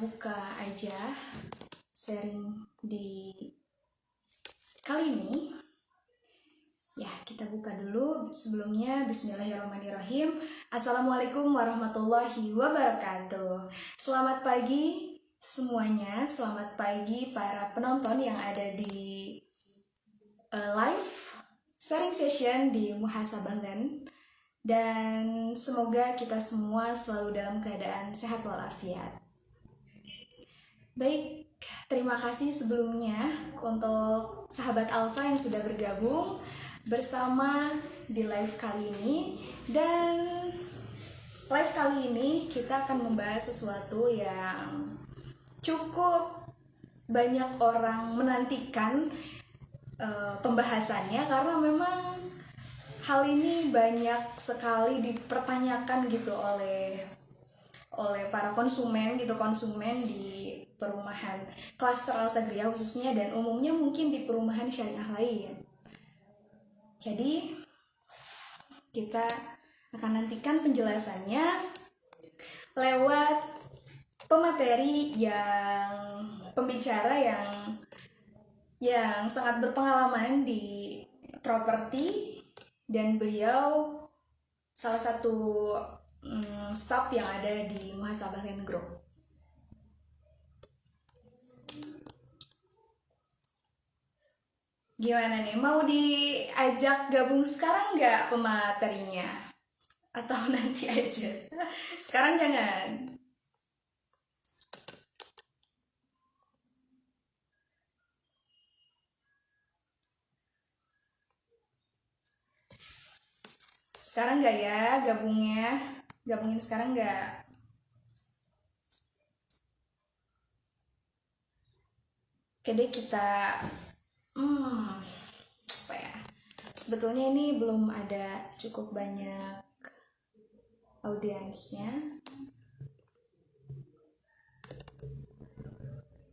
Buka aja sharing di kali ini. Ya, kita buka dulu. Sebelumnya, bismillahirrahmanirrahim. Assalamualaikum warahmatullahi wabarakatuh. Selamat pagi semuanya. Selamat pagi para penonton yang ada di live sharing session di Muhasabah Land. Dan semoga kita semua selalu dalam keadaan sehat walafiat. Baik, terima kasih sebelumnya untuk sahabat Alsa yang sudah bergabung bersama di live kali ini. Dan live kali ini kita akan membahas sesuatu yang cukup banyak orang menantikan pembahasannya, karena memang hal ini banyak sekali dipertanyakan gitu oleh para konsumen di perumahan klaster Alsagria khususnya, dan umumnya mungkin di perumahan syariah lain. Jadi kita akan nantikan penjelasannya lewat pemateri yang pembicara yang sangat berpengalaman di properti, dan beliau salah satu staff yang ada di Muhasabah Land Group. Gimana nih, mau diajak gabung sekarang nggak pematerinya? Atau nanti aja? Sekarang jangan. Sekarang nggak ya gabungnya? Gabungin sekarang nggak? Oke deh, kita apa ya? Sebetulnya ini belum ada cukup banyak audiensnya,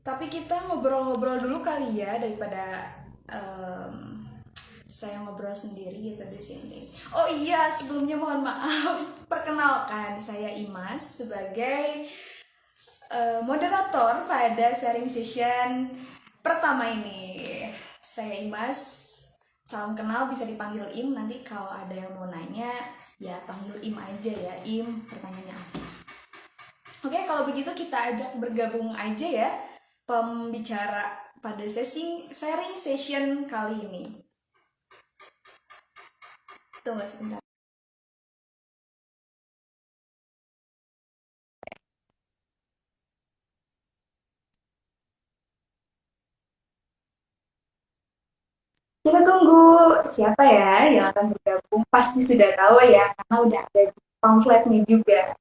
tapi kita ngobrol-ngobrol dulu kali ya, daripada saya ngobrol sendiri gitu di sini. Oh iya, sebelumnya mohon maaf. Perkenalkan, saya Imas sebagai moderator pada sharing session pertama ini. Saya Imas, salam kenal, bisa dipanggil Im. Nanti kalau ada yang mau nanya, ya panggil Im aja ya. Im, pertanyaannya apa? Oke, kalau begitu kita ajak bergabung aja ya pembicara pada sharing session kali ini. Tunggu sebentar. Kita tunggu siapa ya yang akan bergabung. Pasti sudah tahu ya, karena udah ada di pamfletnya juga.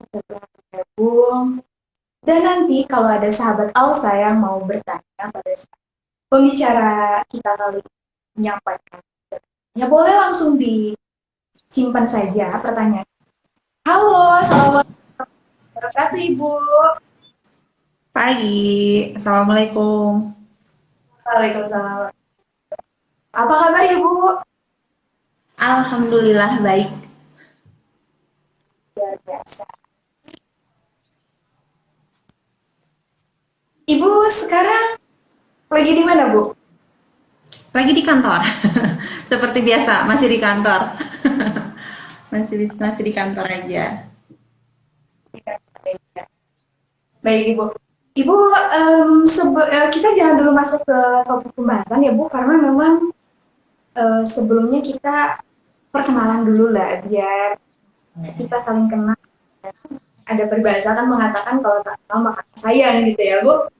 Bergabung. Dan nanti kalau ada sahabat Alsa yang mau bertanya pada saat pembicara kita kali ini menyampaikan, ya boleh langsung disimpan saja pertanyaan. Halo, assalamualaikum warahmatullahi wabarakatuh Ibu. Pagi, Assalamualaikum. Waalaikumsalam. Apa kabar Ibu? Alhamdulillah baik. Luar biasa. Ibu sekarang lagi di mana, Bu? Lagi di kantor. Seperti biasa, masih di kantor. masih di kantor aja. Baik, Ibu. Ibu, kita jangan dulu masuk ke topik pembahasan ya, Bu, karena memang sebelumnya kita perkenalan dulu lah, biar kita saling kenal. Ada peribahasa kan mengatakan kalau tak kenal maka sayang gitu ya, Bu.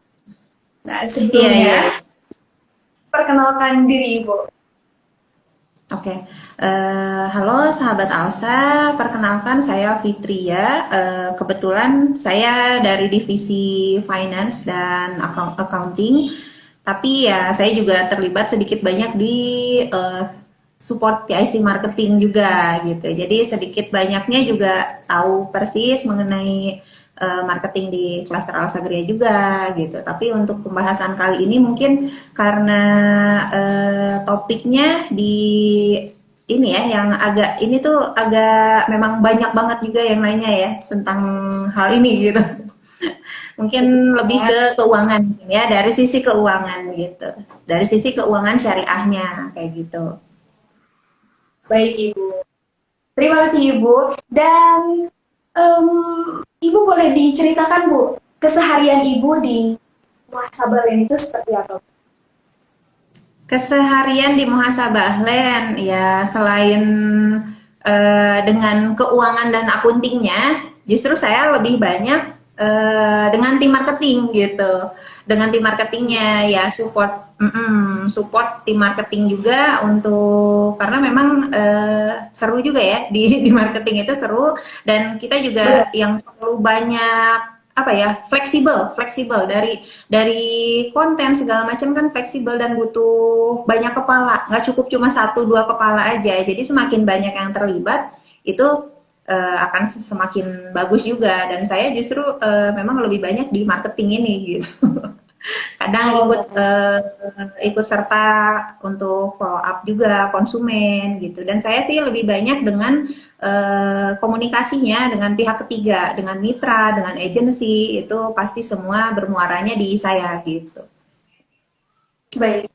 Nah, Iya, sebelumnya iya. perkenalkan diri Ibu. Oke. Halo sahabat Alsa, perkenalkan saya Fitria. Kebetulan saya dari divisi finance dan accounting. Tapi ya saya juga terlibat sedikit banyak di support PIC marketing juga gitu. Jadi sedikit banyaknya juga tahu persis mengenai marketing di klaster Alsagria juga gitu. Tapi untuk pembahasan kali ini mungkin karena topiknya di ini ya yang agak ini tuh agak memang banyak banget juga yang nanya ya tentang hal ini gitu. Mungkin lebih ke keuangan ya, dari sisi keuangan gitu. Dari sisi keuangan syariahnya kayak gitu. Baik Ibu. Terima kasih Ibu. Dan Ibu boleh diceritakan Bu, keseharian Ibu di muhasabah lain itu seperti apa? Keseharian di muhasabah Len ya selain dengan keuangan dan akuntingnya, justru saya lebih banyak dengan tim marketing gitu. Dengan tim marketingnya ya support tim marketing juga untuk karena memang seru juga ya di marketing itu seru dan kita juga yang perlu banyak apa ya fleksibel dari konten segala macam kan fleksibel dan butuh banyak kepala, nggak cukup cuma satu dua kepala aja, jadi semakin banyak yang terlibat itu akan semakin bagus juga dan saya justru memang lebih banyak di marketing ini gitu. Kadang ikut serta untuk follow up juga konsumen gitu dan saya sih lebih banyak dengan komunikasinya dengan pihak ketiga, dengan mitra, dengan agensi itu pasti semua bermuaranya di saya gitu. Baik.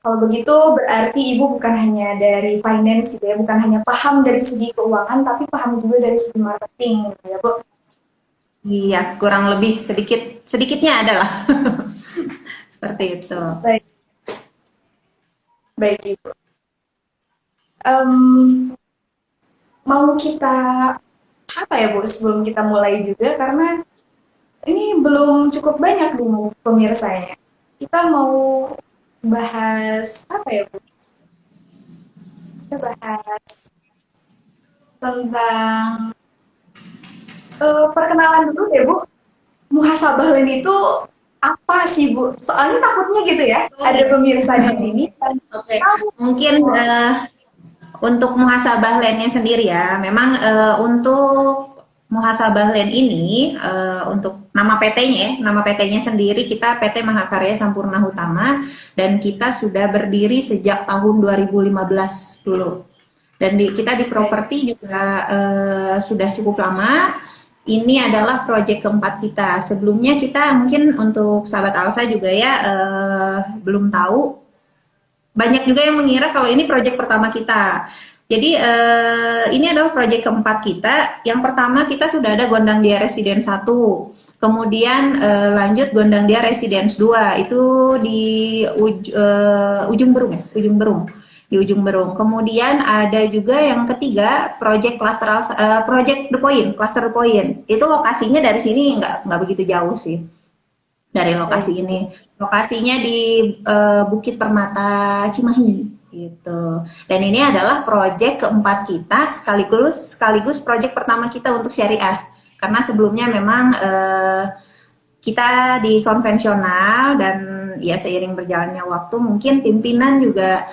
Kalau begitu berarti Ibu bukan hanya dari finance gitu ya, bukan hanya paham dari segi keuangan, tapi paham juga dari segi marketing gitu ya Bu. Iya, kurang lebih sedikitnya adalah seperti itu. Baik, baik Ibu. Mau kita apa ya Bu sebelum kita mulai juga karena ini belum cukup banyak dulu pemirsanya. Kita mau bahas apa ya Bu? Kita bahas tentang perkenalan dulu deh Bu. Muhasabah lain itu apa sih Bu? Soalnya takutnya gitu ya, ada pemirsa di sini. Oke. Mungkin untuk muhasabah lainnya sendiri ya, memang untuk muhasabah lain ini untuk nama PT-nya ya, nama PT-nya sendiri kita PT Mahakarya Sampurna Hutama dan kita sudah berdiri sejak tahun 2015 dulu. Dan kita di properti juga sudah cukup lama. Ini adalah proyek keempat kita. Sebelumnya kita mungkin untuk sahabat Alsa juga ya belum tahu. Banyak juga yang mengira kalau ini proyek pertama kita. Jadi ini adalah proyek keempat kita. Yang pertama kita sudah ada Gondang Dia Residence 1. Kemudian lanjut Gondang Dia Residence 2. Itu di Ujung Berung ya, Ujung Berung. Di Ujung Berung. Kemudian ada juga yang ketiga, Project The Point, Cluster The Point. Itu lokasinya dari sini nggak begitu jauh sih dari lokasi ini. Lokasinya di Bukit Permata Cimahi gitu. Dan ini adalah project keempat kita sekaligus project pertama kita untuk syariah. Karena sebelumnya memang kita di konvensional dan ya seiring berjalannya waktu mungkin pimpinan juga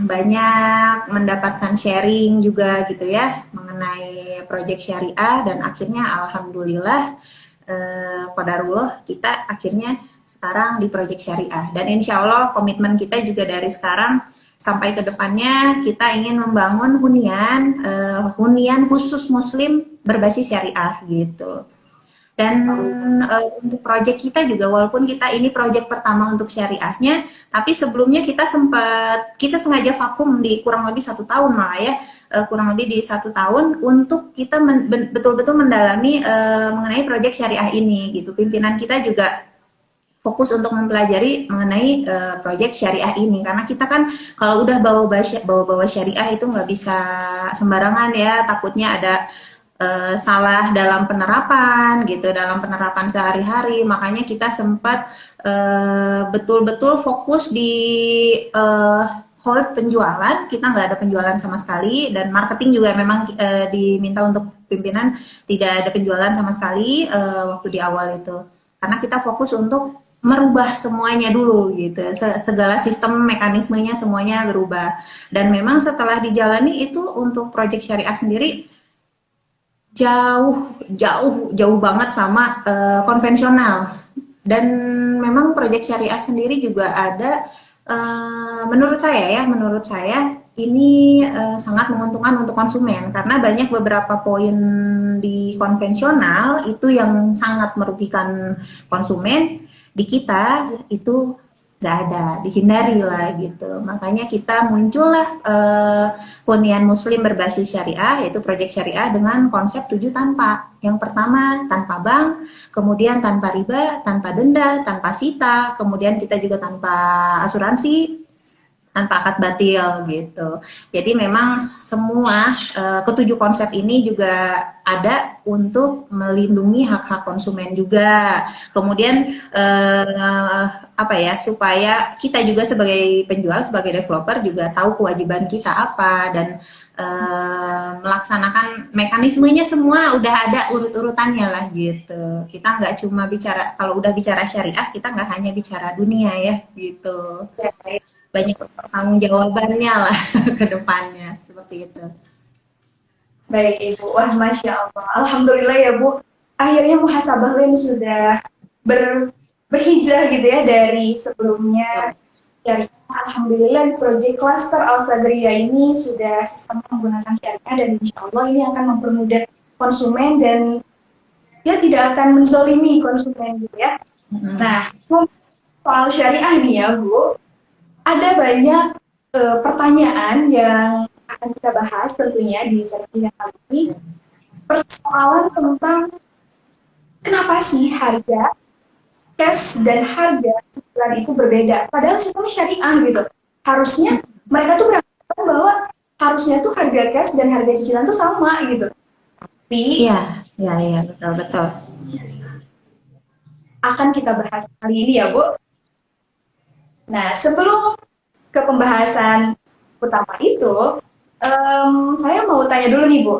banyak mendapatkan sharing juga gitu ya mengenai proyek syariah dan akhirnya alhamdulillah qadarullah kita akhirnya sekarang di proyek syariah dan insya Allah komitmen kita juga dari sekarang sampai ke depannya kita ingin membangun hunian khusus muslim berbasis syariah gitu. Dan untuk proyek kita juga walaupun kita ini proyek pertama untuk syariahnya, tapi sebelumnya kita sengaja vakum di kurang lebih 1 tahun malah ya, kurang lebih di 1 tahun untuk kita betul-betul mendalami mengenai proyek syariah ini gitu. Pimpinan kita juga fokus untuk mempelajari mengenai proyek syariah ini karena kita kan kalau udah bawa syariah itu nggak bisa sembarangan ya, takutnya ada salah dalam penerapan gitu, dalam penerapan sehari-hari. Makanya kita sempat betul-betul fokus di hold penjualan, kita nggak ada penjualan sama sekali dan marketing juga memang diminta untuk pimpinan tidak ada penjualan sama sekali waktu di awal itu. Karena kita fokus untuk merubah semuanya dulu gitu, segala sistem mekanismenya semuanya berubah. Dan memang setelah dijalani itu untuk proyek syariah sendiri jauh jauh jauh banget sama konvensional. Dan memang proyek syariah sendiri juga ada, menurut saya ini sangat menguntungkan untuk konsumen karena banyak beberapa poin di konvensional itu yang sangat merugikan konsumen, di kita itu nggak ada, dihindari lah gitu. Makanya kita muncullah hunian muslim berbasis syariah, yaitu proyek syariah dengan konsep 7 tanpa. Yang pertama, tanpa bank, kemudian tanpa riba, tanpa denda, tanpa sita, kemudian kita juga tanpa asuransi, tanpa akad batil gitu. Jadi memang semua ketujuh konsep ini juga ada untuk melindungi hak-hak konsumen juga. Kemudian apa ya, supaya kita juga sebagai penjual, sebagai developer juga tahu kewajiban kita apa dan melaksanakan mekanismenya semua udah ada urut-urutannya lah gitu. Kita nggak cuma bicara, kalau udah bicara syariah kita nggak hanya bicara dunia ya gitu. Banyak tanggung jawabannya lah ke depannya seperti itu. Baik Ibu, wah Masya Allah, Alhamdulillah ya Bu, akhirnya muhasabah Len sudah berhijrah gitu ya dari sebelumnya syariah. Alhamdulillah proyek Cluster Al Sadriyah ini sudah sistem menggunakan syariah dan insya Allah ini akan mempermudah konsumen dan dia tidak akan menzolimi konsumen gitu ya. Nah, soal syariah nih ya Bu, ada banyak pertanyaan yang akan kita bahas tentunya di sesi yang kali ini. Persoalan tentang kenapa sih harga cash dan harga cicilan itu berbeda. Padahal sistem syariah gitu. Harusnya mereka tuh beranggapan bahwa harusnya tuh harga cash dan harga cicilan tuh sama gitu. Tapi iya betul. Akan kita bahas kali ini ya Bu. Nah, sebelum ke pembahasan utama itu, saya mau tanya dulu nih Bu,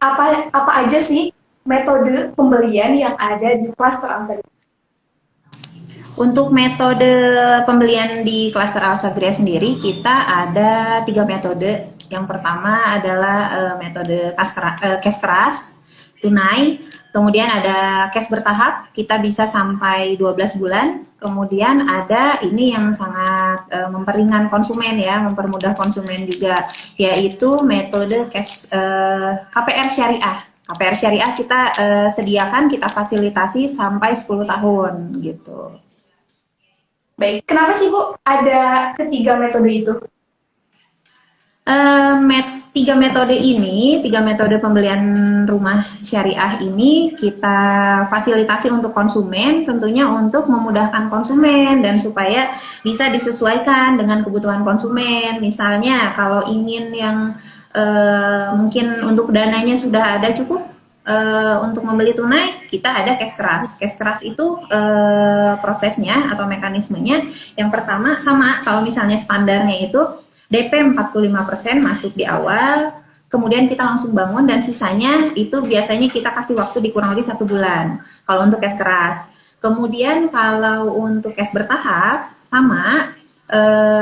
apa aja sih metode pembelian yang ada di Cluster Al Sadriyah? Untuk metode pembelian di Cluster Al Sadriyah sendiri, kita ada 3 metode. Yang pertama adalah metode cash keras, tunai. Kemudian ada cash bertahap, kita bisa sampai 12 bulan. Kemudian ada ini yang sangat memperingan konsumen ya, mempermudah konsumen juga, yaitu metode cash KPR syariah. KPR syariah kita sediakan, kita fasilitasi sampai 10 tahun gitu. Baik, kenapa sih Bu ada ketiga metode itu? Tiga metode pembelian rumah syariah ini kita fasilitasi untuk konsumen, tentunya untuk memudahkan konsumen dan supaya bisa disesuaikan dengan kebutuhan konsumen. Misalnya kalau ingin yang mungkin untuk dananya sudah ada cukup untuk membeli tunai, kita ada cash keras. Cash keras itu prosesnya atau mekanismenya yang pertama sama, kalau misalnya standarnya itu DP 45% masuk di awal, kemudian kita langsung bangun dan sisanya itu biasanya kita kasih waktu di kurang lebih 1 bulan kalau untuk cash keras. Kemudian kalau untuk cash bertahap sama,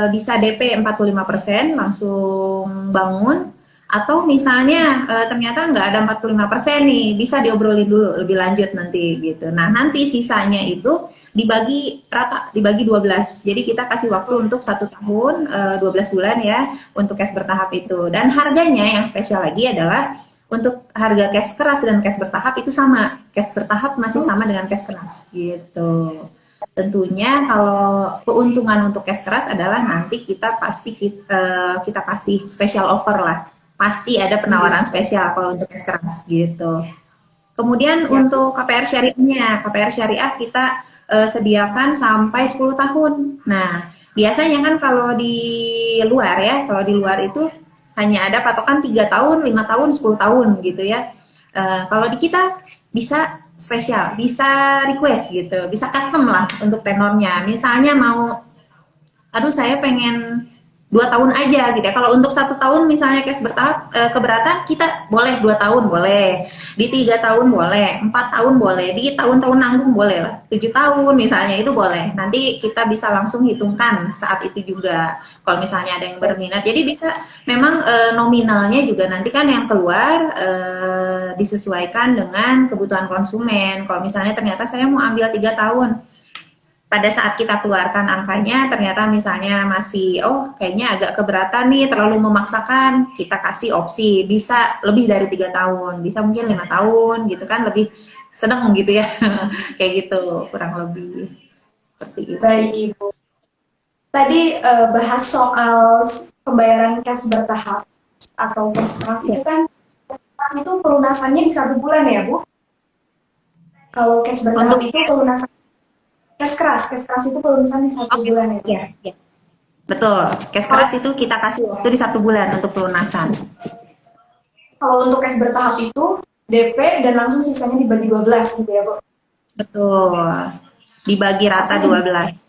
bisa DP 45% langsung bangun, atau misalnya ternyata nggak ada 45% nih, bisa diobrolin dulu lebih lanjut nanti gitu. Nah nanti sisanya itu dibagi rata, dibagi 12. Jadi kita kasih waktu untuk 1 tahun, 12 bulan ya untuk cash bertahap itu. Dan harganya yang spesial lagi adalah untuk harga cash keras dan cash bertahap itu sama. Cash bertahap masih sama dengan cash keras gitu. Tentunya kalau keuntungan untuk cash keras adalah nanti kita pasti kita kasih special offer lah. Pasti ada penawaran spesial kalau untuk cash keras gitu. Kemudian untuk KPR syariahnya, KPR syariah kita sediakan sampai 10 tahun. Nah, biasanya kan kalau di luar ya, kalau di luar itu hanya ada patokan 3 tahun, 5 tahun, 10 tahun gitu ya. Kalau di kita bisa spesial, bisa request gitu, bisa custom lah untuk tenornya. Misalnya mau, aduh saya pengen 2 tahun aja gitu ya. Kalau untuk 1 tahun misalnya cash bertahap keberatan, kita boleh 2 tahun boleh, di 3 tahun boleh, 4 tahun boleh, di tahun-tahun nanggung boleh lah, 7 tahun misalnya itu boleh. Nanti kita bisa langsung hitungkan saat itu juga. Kalau misalnya ada yang berminat, jadi bisa memang nominalnya juga nanti kan yang keluar disesuaikan dengan kebutuhan konsumen. Kalau misalnya ternyata saya mau ambil 3 tahun, pada saat kita keluarkan angkanya ternyata misalnya masih kayaknya agak keberatan nih, terlalu memaksakan, kita kasih opsi bisa lebih dari 3 tahun, bisa mungkin 5 tahun gitu kan, lebih seneng gitu ya. Kayak gitu kurang lebih seperti itu. Baik Ibu. Tadi bahas soal pembayaran cash bertahap atau cash keras Ya. itu kan, itu pelunasannya di 1 bulan ya Bu? Kalau cash bertahap Untuk itu pelunasan cash keras itu pelunasan di satu oke, bulan ya Bu? ya, ya. Betul, cash Kalau keras itu kita kasih waktu di 1 bulan untuk pelunasan. kalau untuk cash bertahap itu DP dan langsung sisanya dibagi 12 gitu ya Bu? Betul, dibagi rata Tapi 12.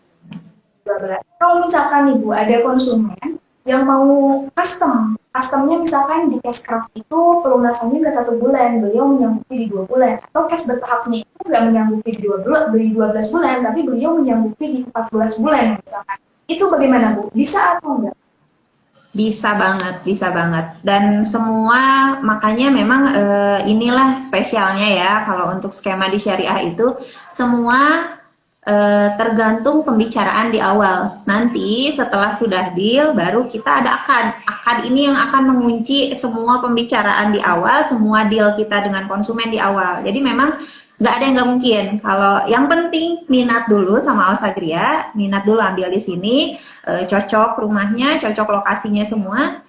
12. Kalau misalkan nih Bu, ada konsumen yang mau customnya misalkan di cash keras itu pelunasannya nggak 1 bulan, beliau menyanggupi di 2 bulan, atau cash bertahapnya itu nggak menyanggupi di 12 bulan, tapi beliau menyanggupi di 14 bulan misalkan. Itu bagaimana Bu? Bisa atau enggak? Bisa banget, bisa banget. Dan semua makanya memang inilah spesialnya ya kalau untuk skema di syariah itu semua tergantung pembicaraan di awal. Nanti setelah sudah deal baru kita ada akad. Akad ini yang akan mengunci semua pembicaraan di awal, semua deal kita dengan konsumen di awal. Jadi memang nggak ada yang nggak mungkin. Kalau yang penting minat dulu sama Alsagria, minat dulu ambil di sini, cocok rumahnya, cocok lokasinya semua.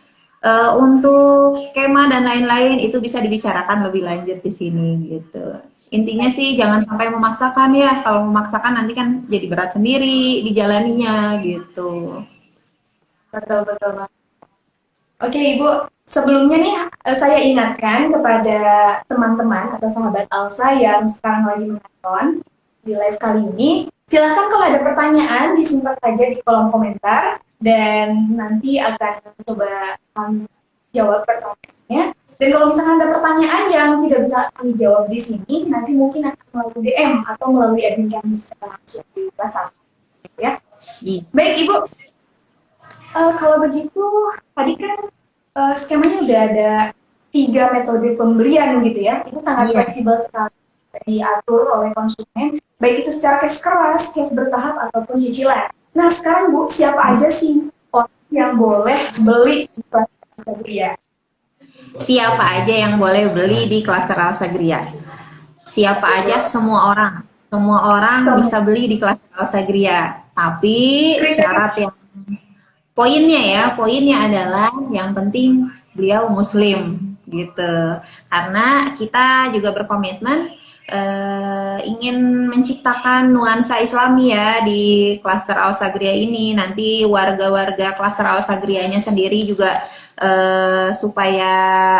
Untuk skema dan lain-lain itu bisa dibicarakan lebih lanjut di sini gitu. Intinya sih jangan sampai memaksakan ya. Kalau memaksakan nanti kan jadi berat sendiri dijalaninya gitu. Betul, betul. Oke Ibu, sebelumnya nih saya ingatkan kepada teman-teman atau sahabat Alsa yang sekarang lagi menonton di live kali ini, silahkan kalau ada pertanyaan disimpan saja di kolom komentar dan nanti akan coba kami jawab pertanyaannya. Dan kalau misalkan ada pertanyaan yang tidak bisa kami jawab di sini, nanti mungkin akan melalui DM atau melalui admin kami secara langsung di WhatsApp. Ya. Baik Ibu, kalau begitu, tadi kan skemanya udah ada 3 metode pembelian gitu ya. Itu sangat Iya. fleksibel sekali diatur oleh konsumen, baik itu secara cash keras, cash bertahap, ataupun cicilan. Nah sekarang Bu, siapa aja sih orang yang boleh beli di Alsagria? Siapa aja yang boleh beli di klaster Alsagria? Siapa aja? Semua orang. Semua orang bisa beli di klaster Alsagria. Tapi syarat yang poinnya adalah yang penting beliau muslim gitu. Karena kita juga berkomitmen ingin menciptakan nuansa Islami ya di klaster Alsagria ini. Nanti warga-warga klaster Alsagrianya sendiri juga supaya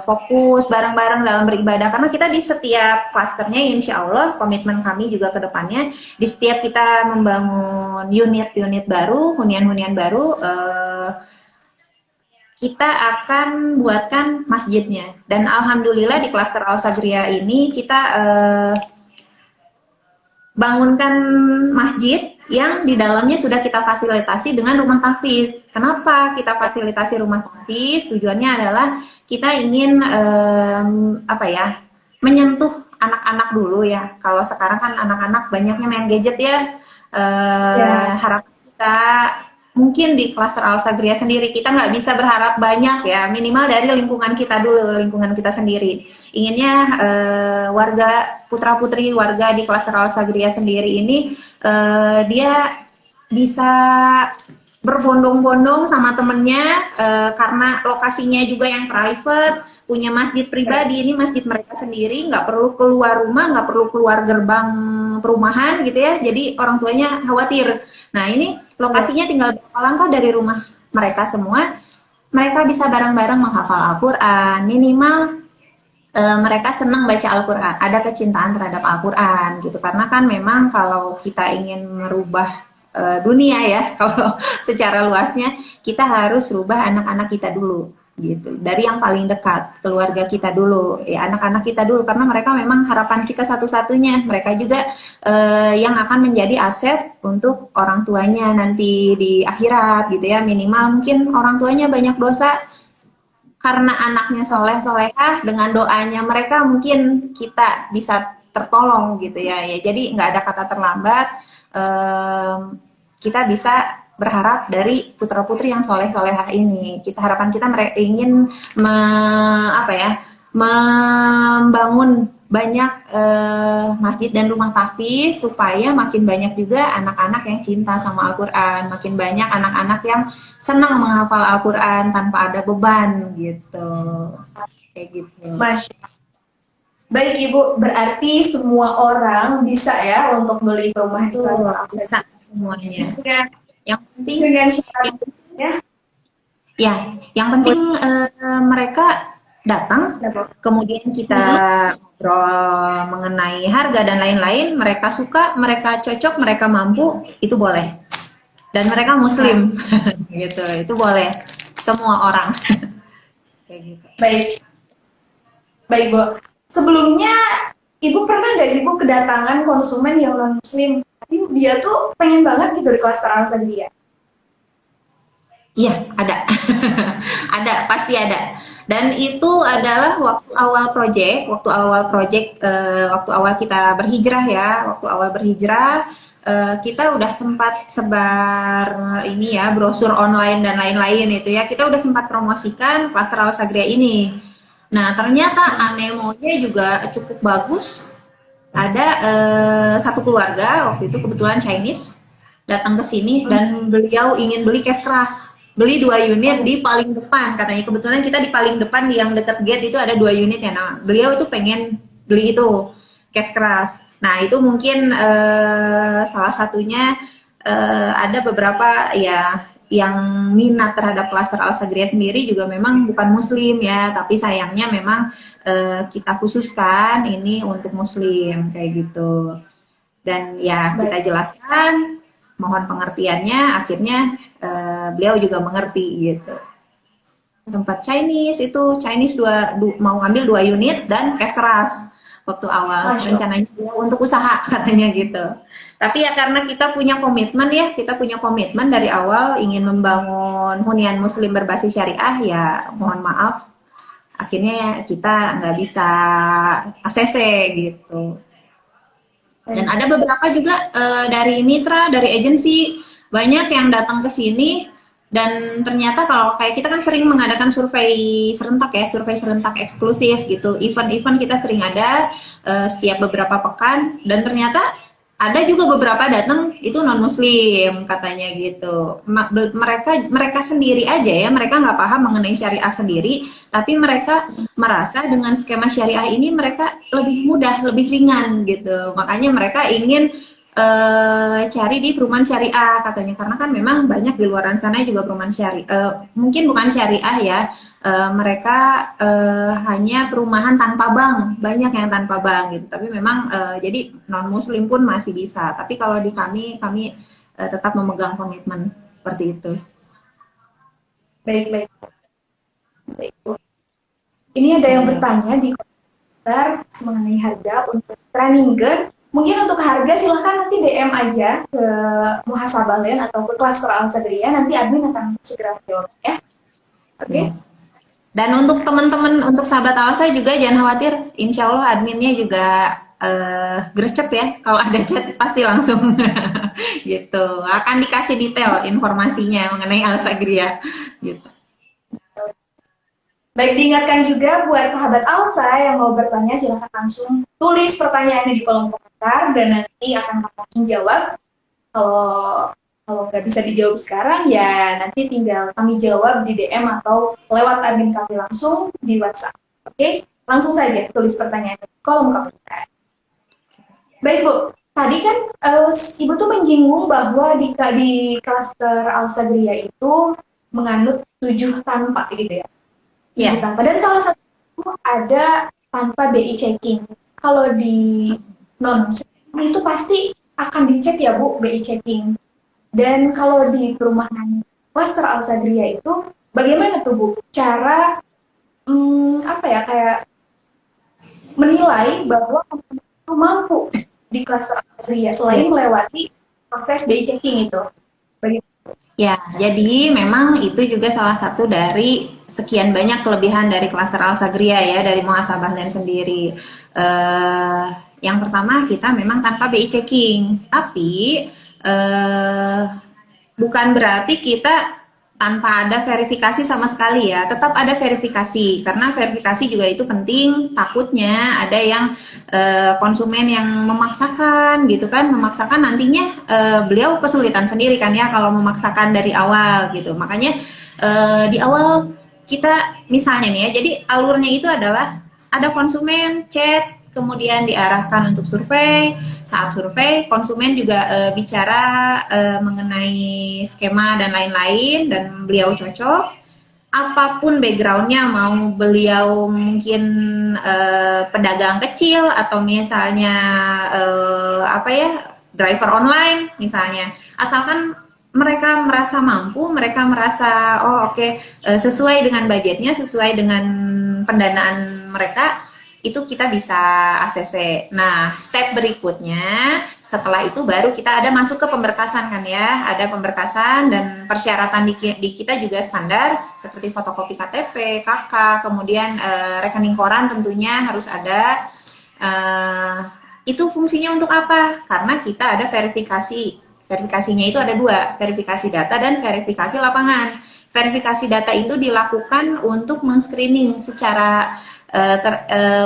fokus bareng-bareng dalam beribadah, karena kita di setiap klasternya insya Allah komitmen kami juga ke depannya di setiap kita membangun unit-unit baru, hunian-hunian baru, kita akan buatkan masjidnya. Dan alhamdulillah di klaster Alsagria ini kita bangunkan masjid yang di dalamnya sudah kita fasilitasi dengan rumah tahfiz. Kenapa kita fasilitasi rumah tahfiz? Tujuannya adalah kita ingin menyentuh anak-anak dulu ya. Kalau sekarang kan anak-anak banyaknya main gadget ya. Harapan kita mungkin di klaster Alsagria sendiri kita nggak bisa berharap banyak ya, minimal dari lingkungan kita dulu, lingkungan kita sendiri. Inginnya warga putra-putri warga di klaster Alsagria sendiri ini dia bisa berbondong-bondong sama temennya karena lokasinya juga yang private, punya masjid pribadi, ini masjid mereka sendiri, nggak perlu keluar rumah, nggak perlu keluar gerbang perumahan gitu ya, jadi orang tuanya khawatir. Nah ini lokasinya tinggal berapa langkah dari rumah mereka semua, mereka bisa bareng-bareng menghafal Al-Quran, minimal mereka senang baca Al-Quran, ada kecintaan terhadap Al-Quran gitu. Karena kan memang kalau kita ingin merubah dunia ya. Kalau secara luasnya kita harus rubah anak-anak kita dulu gitu. Dari yang paling dekat, keluarga kita dulu, ya anak-anak kita dulu karena mereka memang harapan kita satu-satunya. Mereka juga yang akan menjadi aset untuk orang tuanya nanti di akhirat gitu ya. Minimal mungkin orang tuanya banyak dosa karena anaknya soleh solehah dengan doanya mereka mungkin kita bisa tertolong gitu ya. Ya jadi nggak ada kata terlambat. Kita bisa berharap dari putra putri yang soleh solehah ini. Kita harapan kita mereka ingin membangun banyak masjid dan rumah tahfiz supaya makin banyak juga anak-anak yang cinta sama Al-Quran, makin banyak anak-anak yang senang menghafal Al-Quran tanpa ada beban gitu, kayak gitu. Masya. Baik Ibu, berarti semua orang bisa ya untuk beli rumah di Klaster Al Bisa semuanya. Yang penting dengan syaratnya. Ya, yang penting mereka datang, kemudian kita ngobrol mengenai harga dan lain-lain. Mereka suka, mereka cocok, mereka mampu, itu boleh. Dan mereka Muslim, gitu, itu boleh. Semua orang, kayak gitu. Baik, baik Bu. Sebelumnya Ibu pernah nggak sih Bu kedatangan konsumen yang non Muslim? Tapi dia tuh pengen banget gitu di Klaster Al Sagriyah. Iya, ada. Ada, pasti ada. Dan itu adalah waktu awal project, waktu awal kita berhijrah ya, waktu awal berhijrah, kita udah sempat sebar ini ya, brosur online dan lain-lain itu ya, kita udah sempat promosikan Klaster Al Sagriyah ini. Nah, ternyata anemonya juga cukup bagus. Ada satu keluarga, waktu itu kebetulan Chinese, datang ke sini dan beliau ingin beli cash keras. Beli 2 unit di paling depan, katanya kebetulan kita di paling depan yang dekat gate itu ada 2 unit ya. Nah, beliau itu pengen beli itu cash keras. Nah, itu mungkin salah satunya ada beberapa ya yang minat terhadap Klaster Al Sagriyah sendiri juga memang bukan Muslim ya, tapi sayangnya memang kita khususkan ini untuk Muslim kayak gitu. Dan ya kita jelaskan, mohon pengertiannya, akhirnya beliau juga mengerti gitu. Tempat Chinese itu Chinese mau ngambil 2 unit dan cash keras waktu awal. Rencananya untuk usaha katanya gitu. Tapi ya karena kita punya komitmen dari awal ingin membangun hunian Muslim berbasis syariah, ya mohon maaf akhirnya kita nggak bisa ACC gitu. Dan ada beberapa juga dari mitra, dari agensi, banyak yang datang ke sini. Dan ternyata kalau kayak kita kan sering mengadakan survei serentak eksklusif gitu. Event-event kita sering ada setiap beberapa pekan. Dan ternyata ada juga beberapa datang itu non Muslim katanya gitu. Mereka sendiri aja ya, mereka nggak paham mengenai syariah sendiri, tapi mereka merasa dengan skema syariah ini mereka lebih mudah, lebih ringan gitu. Makanya mereka ingin cari di perumahan syariah katanya, karena kan memang banyak di luaran sana juga perumahan syariah, mungkin bukan syariah ya, mereka hanya perumahan tanpa bank, banyak yang tanpa bank gitu, tapi memang jadi non Muslim pun masih bisa, tapi kalau di kami tetap memegang komitmen seperti itu. Baik. Ini ada yang bertanya di komentar mengenai harga untuk training girl. Mungkin untuk harga silahkan nanti DM aja ke Muhasabah Land atau ke Klaster Al Sagriyah, nanti admin akan segera menjawab ya. Oke. Dan untuk teman-teman, untuk sahabat Alsa juga jangan khawatir, insya Allah adminnya juga gercep ya, kalau ada chat pasti langsung gitu, akan dikasih detail informasinya mengenai Al Sagriyah gitu. Baik, diingatkan juga buat sahabat Alsa yang mau bertanya, silahkan langsung tulis pertanyaannya di kolom komentar dan nanti akan langsung jawab. Kalau nggak bisa dijawab sekarang, ya nanti tinggal kami jawab di DM atau lewat admin kami langsung di WhatsApp. Oke, langsung saja tulis pertanyaan di kolom komentar. Baik Bu, tadi kan Ibu tuh menyinggung bahwa di Klaster Al Sagriyah itu menganut 7 tanpa gitu ya. Yeah. Dan salah satu ada tanpa BI checking. Kalau di non itu pasti akan dicek ya Bu, BI checking. Dan kalau di perumahan klaster Al-Sadriyah itu, bagaimana tuh Bu cara apa ya kayak menilai bahwa itu mampu di klaster Al-Sadriyah Ya. selain melewati proses day checking itu? Bagaimana? Ya, jadi memang itu juga salah satu dari sekian banyak kelebihan dari klaster Al-Sagria ya, dari muhasabah dan sendiri. Eh, yang pertama kita memang tanpa BI checking, tapi eh, bukan berarti kita tanpa ada verifikasi sama sekali ya, tetap ada verifikasi karena verifikasi juga itu penting. Takutnya ada yang konsumen yang memaksakan gitu kan, memaksakan nantinya beliau kesulitan sendiri kan ya kalau memaksakan dari awal gitu. Makanya di awal kita misalnya nih ya, jadi alurnya itu adalah ada konsumen chat, kemudian diarahkan untuk survei. Saat survei, konsumen juga bicara mengenai skema dan lain-lain, dan beliau cocok. Apapun backgroundnya, mau beliau mungkin pedagang kecil atau misalnya apa ya, driver online misalnya, asalkan mereka merasa mampu, mereka merasa oh oke, sesuai dengan budgetnya, sesuai dengan pendanaan mereka, itu kita bisa ACC. Nah, step berikutnya setelah itu baru kita ada masuk ke pemberkasan kan ya, ada pemberkasan dan persyaratan di kita juga standar seperti fotokopi KTP, KK, kemudian rekening koran tentunya harus ada. Eh, itu fungsinya untuk apa? Karena kita ada verifikasi. Verifikasinya itu ada dua, verifikasi data dan verifikasi lapangan. Verifikasi data itu dilakukan untuk men-screening secara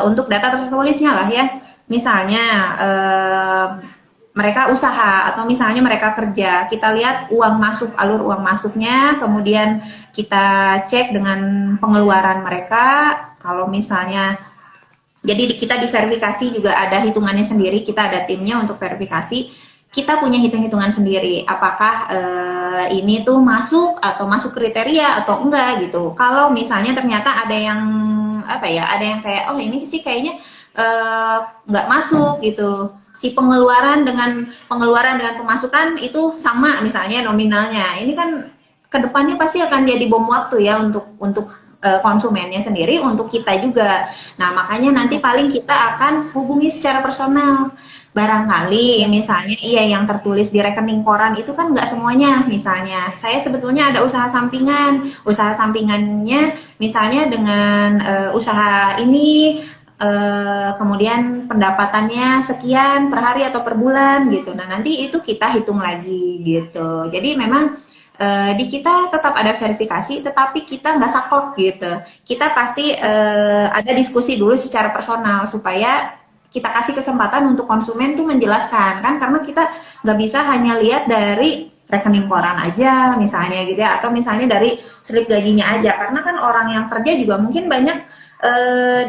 untuk data tertulisnya lah ya. Misalnya mereka usaha atau misalnya mereka kerja, kita lihat uang masuk, alur uang masuknya, kemudian kita cek dengan pengeluaran mereka. Kalau misalnya, jadi kita diverifikasi juga ada hitungannya sendiri, kita ada timnya untuk verifikasi. Kita punya hitung-hitungan sendiri, apakah ini tuh masuk atau masuk kriteria atau enggak gitu. Kalau misalnya ternyata ada yang apa ya, ada yang kayak oh ini sih kayaknya nggak masuk gitu. Si pengeluaran dengan pemasukan itu sama misalnya nominalnya. Ini kan kedepannya pasti akan jadi bom waktu ya untuk konsumennya sendiri, untuk kita juga. Nah makanya nanti paling kita akan hubungi secara personal. Barangkali misalnya iya yang tertulis di rekening koran itu kan nggak semuanya. Misalnya saya sebetulnya ada usaha sampingannya misalnya dengan usaha ini, kemudian pendapatannya sekian per hari atau per bulan gitu. Nah nanti itu kita hitung lagi gitu. Jadi memang di kita tetap ada verifikasi, tetapi kita nggak saklek gitu. Kita pasti ada diskusi dulu secara personal supaya kita kasih kesempatan untuk konsumen tuh menjelaskan kan, karena kita nggak bisa hanya lihat dari rekening koran aja misalnya gitu ya, atau misalnya dari slip gajinya aja, karena kan orang yang kerja juga mungkin banyak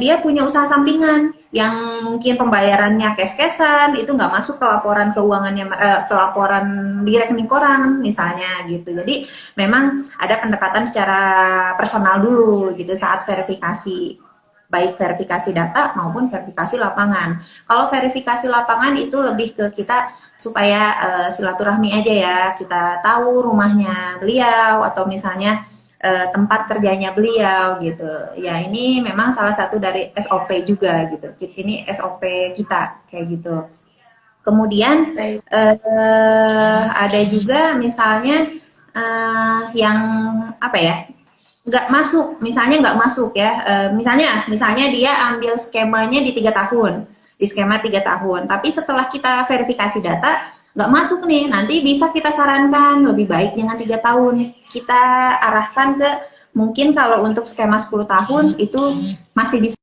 dia punya usaha sampingan yang mungkin pembayarannya cash-cashan, itu nggak masuk ke laporan keuangannya, ke laporan di rekening koran misalnya gitu. Jadi memang ada pendekatan secara personal dulu gitu saat verifikasi, baik verifikasi data maupun verifikasi lapangan. Kalau verifikasi lapangan itu lebih ke kita supaya silaturahmi aja ya, kita tahu rumahnya beliau atau misalnya tempat kerjanya beliau gitu. Ya ini memang salah satu dari SOP juga gitu. Ini SOP kita kayak gitu. Kemudian Baik. ada juga misalnya yang apa ya, nggak masuk, misalnya nggak masuk ya, misalnya dia ambil skemanya di 3 tahun, di skema 3 tahun, tapi setelah kita verifikasi data nggak masuk nih, nanti bisa kita sarankan lebih baik jangan 3 tahun, kita arahkan ke mungkin kalau untuk skema 10 tahun itu masih bisa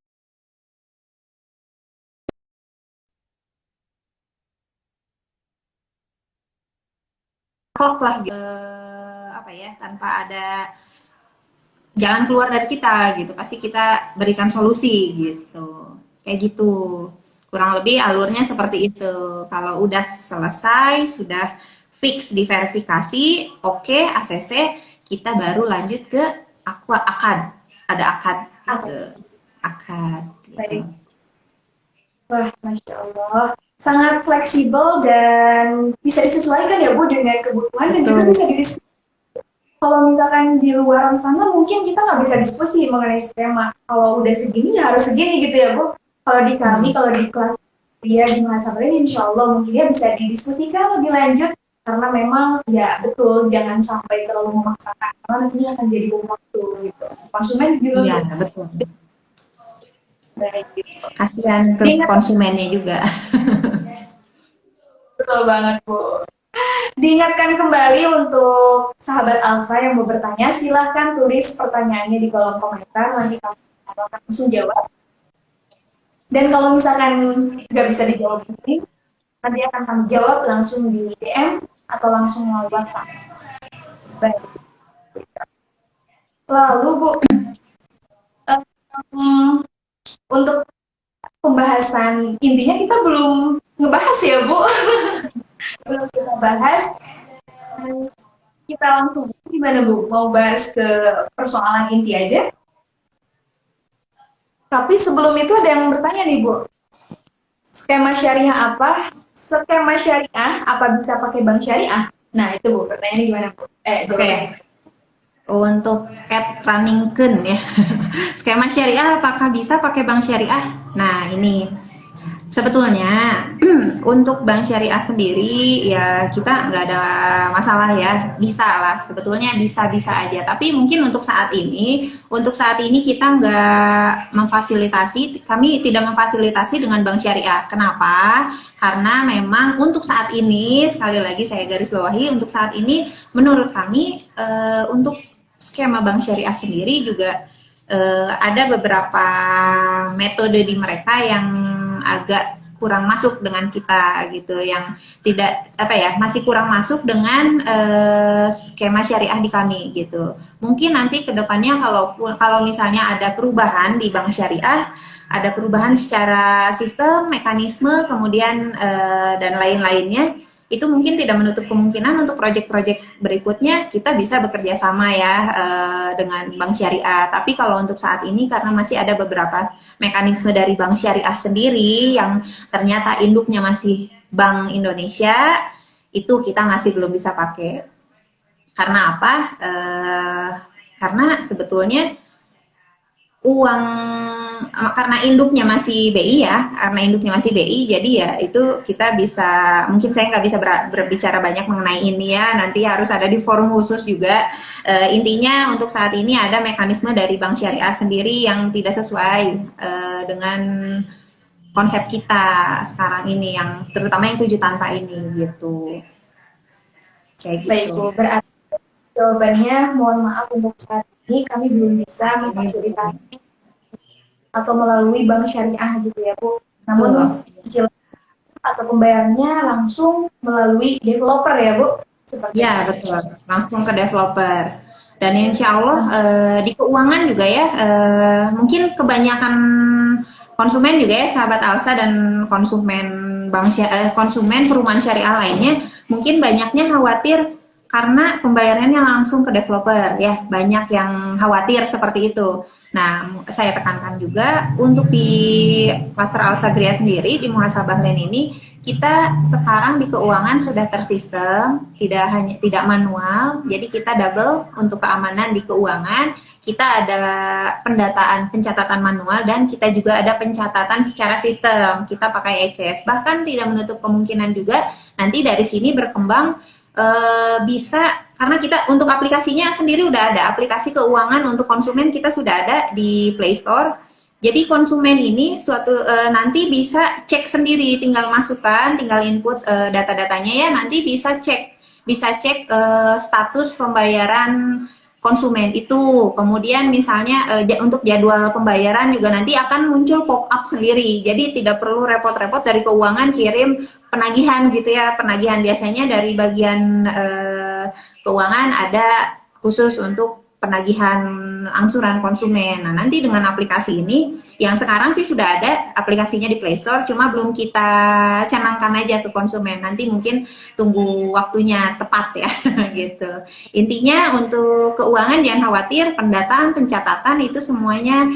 clock lah gitu. Apa ya, tanpa ada jalan keluar dari kita gitu, pasti kita berikan solusi gitu, kayak gitu kurang lebih alurnya seperti itu. Kalau udah selesai, sudah fix diverifikasi, oke, ACC, kita baru lanjut ke akad, ada akad Apa? gitu, akad gitu. Baik. Wah, Masya Allah. sangat fleksibel dan bisa disesuaikan ya Bu dengan kebutuhan dan juga Betul. bisa didiskusi. Kalau misalkan di luar sana mungkin kita nggak bisa diskusi mengenai skema. Kalau udah segini ya harus segini gitu ya Bu. Kalau di kami, Hmm. kalau di kelas dia di muhasabah ini insya Allah mungkin ya bisa didiskusikan lebih lanjut karena memang ya betul jangan sampai terlalu memaksakan karena nantinya akan jadi bom waktu gitu. Konsumen juga Iya, untuk betul. baik gitu. Kasihan ke Diingat, konsumennya juga. betul banget Bu. Diingatkan kembali untuk sahabat Alsa yang mau bertanya, silahkan tulis pertanyaannya di kolom komentar, nanti kami akan langsung jawab. Dan kalau misalkan nggak bisa dijawab ini, nanti akan kami jawab langsung di DM atau langsung melalui WhatsApp. Baik. Lalu Bu, um, untuk pembahasan intinya kita belum ngebahas ya Bu, belum kita bahas. Kita langsung gimana Bu? Mau bahas ke persoalan inti aja? Tapi sebelum itu ada yang bertanya nih Bu, skema syariah apa? Skema syariah apa bisa pakai bank syariah? Nah itu Bu, pertanyaannya gimana Bu? Oke, Jawabannya. untuk Cat Runningken ya. Skema syariah apakah bisa pakai bank syariah? Nah, ini sebetulnya untuk bank syariah sendiri ya kita nggak ada masalah ya, bisa lah, sebetulnya bisa-bisa aja. Tapi mungkin untuk saat ini kita nggak memfasilitasi, kami tidak memfasilitasi dengan bank syariah. Kenapa? Karena memang untuk saat ini, sekali lagi saya garis bawahi, untuk saat ini menurut kami untuk skema bank syariah sendiri juga ada beberapa metode di mereka yang agak kurang masuk dengan kita gitu, yang tidak apa ya, masih kurang masuk dengan skema syariah di kami gitu. Mungkin nanti kedepannya kalau misalnya ada perubahan di bank syariah, ada perubahan secara sistem, mekanisme, kemudian dan lain-lainnya, itu mungkin tidak menutup kemungkinan untuk proyek-proyek berikutnya kita bisa bekerja sama ya dengan bank syariah. Tapi kalau untuk saat ini karena masih ada beberapa mekanisme dari bank syariah sendiri yang ternyata induknya masih Bank Indonesia, itu kita masih belum bisa pakai. Karena apa? Karena sebetulnya uang, karena induknya masih BI ya, karena induknya masih BI, jadi ya itu kita bisa, mungkin saya nggak bisa berbicara banyak mengenai ini ya, nanti harus ada di forum khusus juga. Intinya untuk saat ini ada mekanisme dari bank syariah sendiri yang tidak sesuai dengan konsep kita sekarang ini, yang terutama yang 7 tanpa ini gitu, kayak Baik gitu. Bu, berarti jawabannya mohon maaf untuk saat ini kami belum bisa memfasilitasi atau melalui bank syariah gitu ya Bu. Namun Betul. cicilan atau pembayarannya langsung melalui developer ya Bu, seperti Ya, itu. betul. Langsung ke developer. Dan insya Allah di keuangan juga ya, mungkin kebanyakan konsumen juga ya, sahabat Alsa, dan konsumen konsumen perumahan syariah lainnya, mungkin banyaknya khawatir karena pembayarannya langsung ke developer ya, banyak yang khawatir seperti itu. Nah, saya tekankan juga untuk di Cluster Alsagria sendiri di muhasabah lain ini, kita sekarang di keuangan sudah tersistem, tidak manual, jadi kita double untuk keamanan di keuangan. Kita ada pendataan pencatatan manual dan kita juga ada pencatatan secara sistem. Kita pakai ECS. Bahkan tidak menutup kemungkinan juga nanti dari sini berkembang bisa, karena kita untuk aplikasinya sendiri udah ada, aplikasi keuangan untuk konsumen kita sudah ada di Play Store. Jadi konsumen ini nanti bisa cek sendiri, tinggal masukkan, tinggal input data-datanya ya, nanti bisa cek status pembayaran konsumen itu. Kemudian misalnya untuk jadwal pembayaran juga nanti akan muncul pop-up sendiri. Jadi tidak perlu repot-repot dari keuangan kirim penagihan gitu ya. Penagihan biasanya dari bagian keuangan ada khusus untuk penagihan angsuran konsumen. Nah, nanti dengan aplikasi ini, yang sekarang sih sudah ada aplikasinya di Play Store, cuma belum kita canangkan aja ke konsumen. Nanti mungkin tunggu waktunya tepat ya, gitu. Intinya untuk keuangan jangan khawatir, pendataan, pencatatan itu semuanya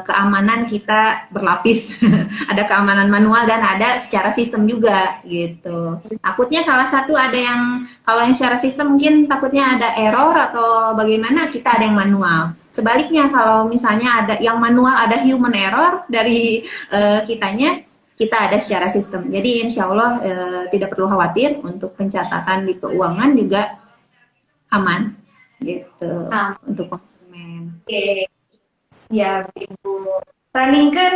keamanan kita berlapis. Ada keamanan manual dan ada secara sistem juga gitu. Takutnya salah satu ada yang, kalau yang secara sistem mungkin takutnya ada error atau bagaimana, kita ada yang manual. Sebaliknya kalau misalnya ada yang manual, ada human error dari kitanya, kita ada secara sistem. Jadi insya Allah tidak perlu khawatir, untuk pencatatan di keuangan juga aman gitu untuk konsumen. Oke, siap Ibu. Running kan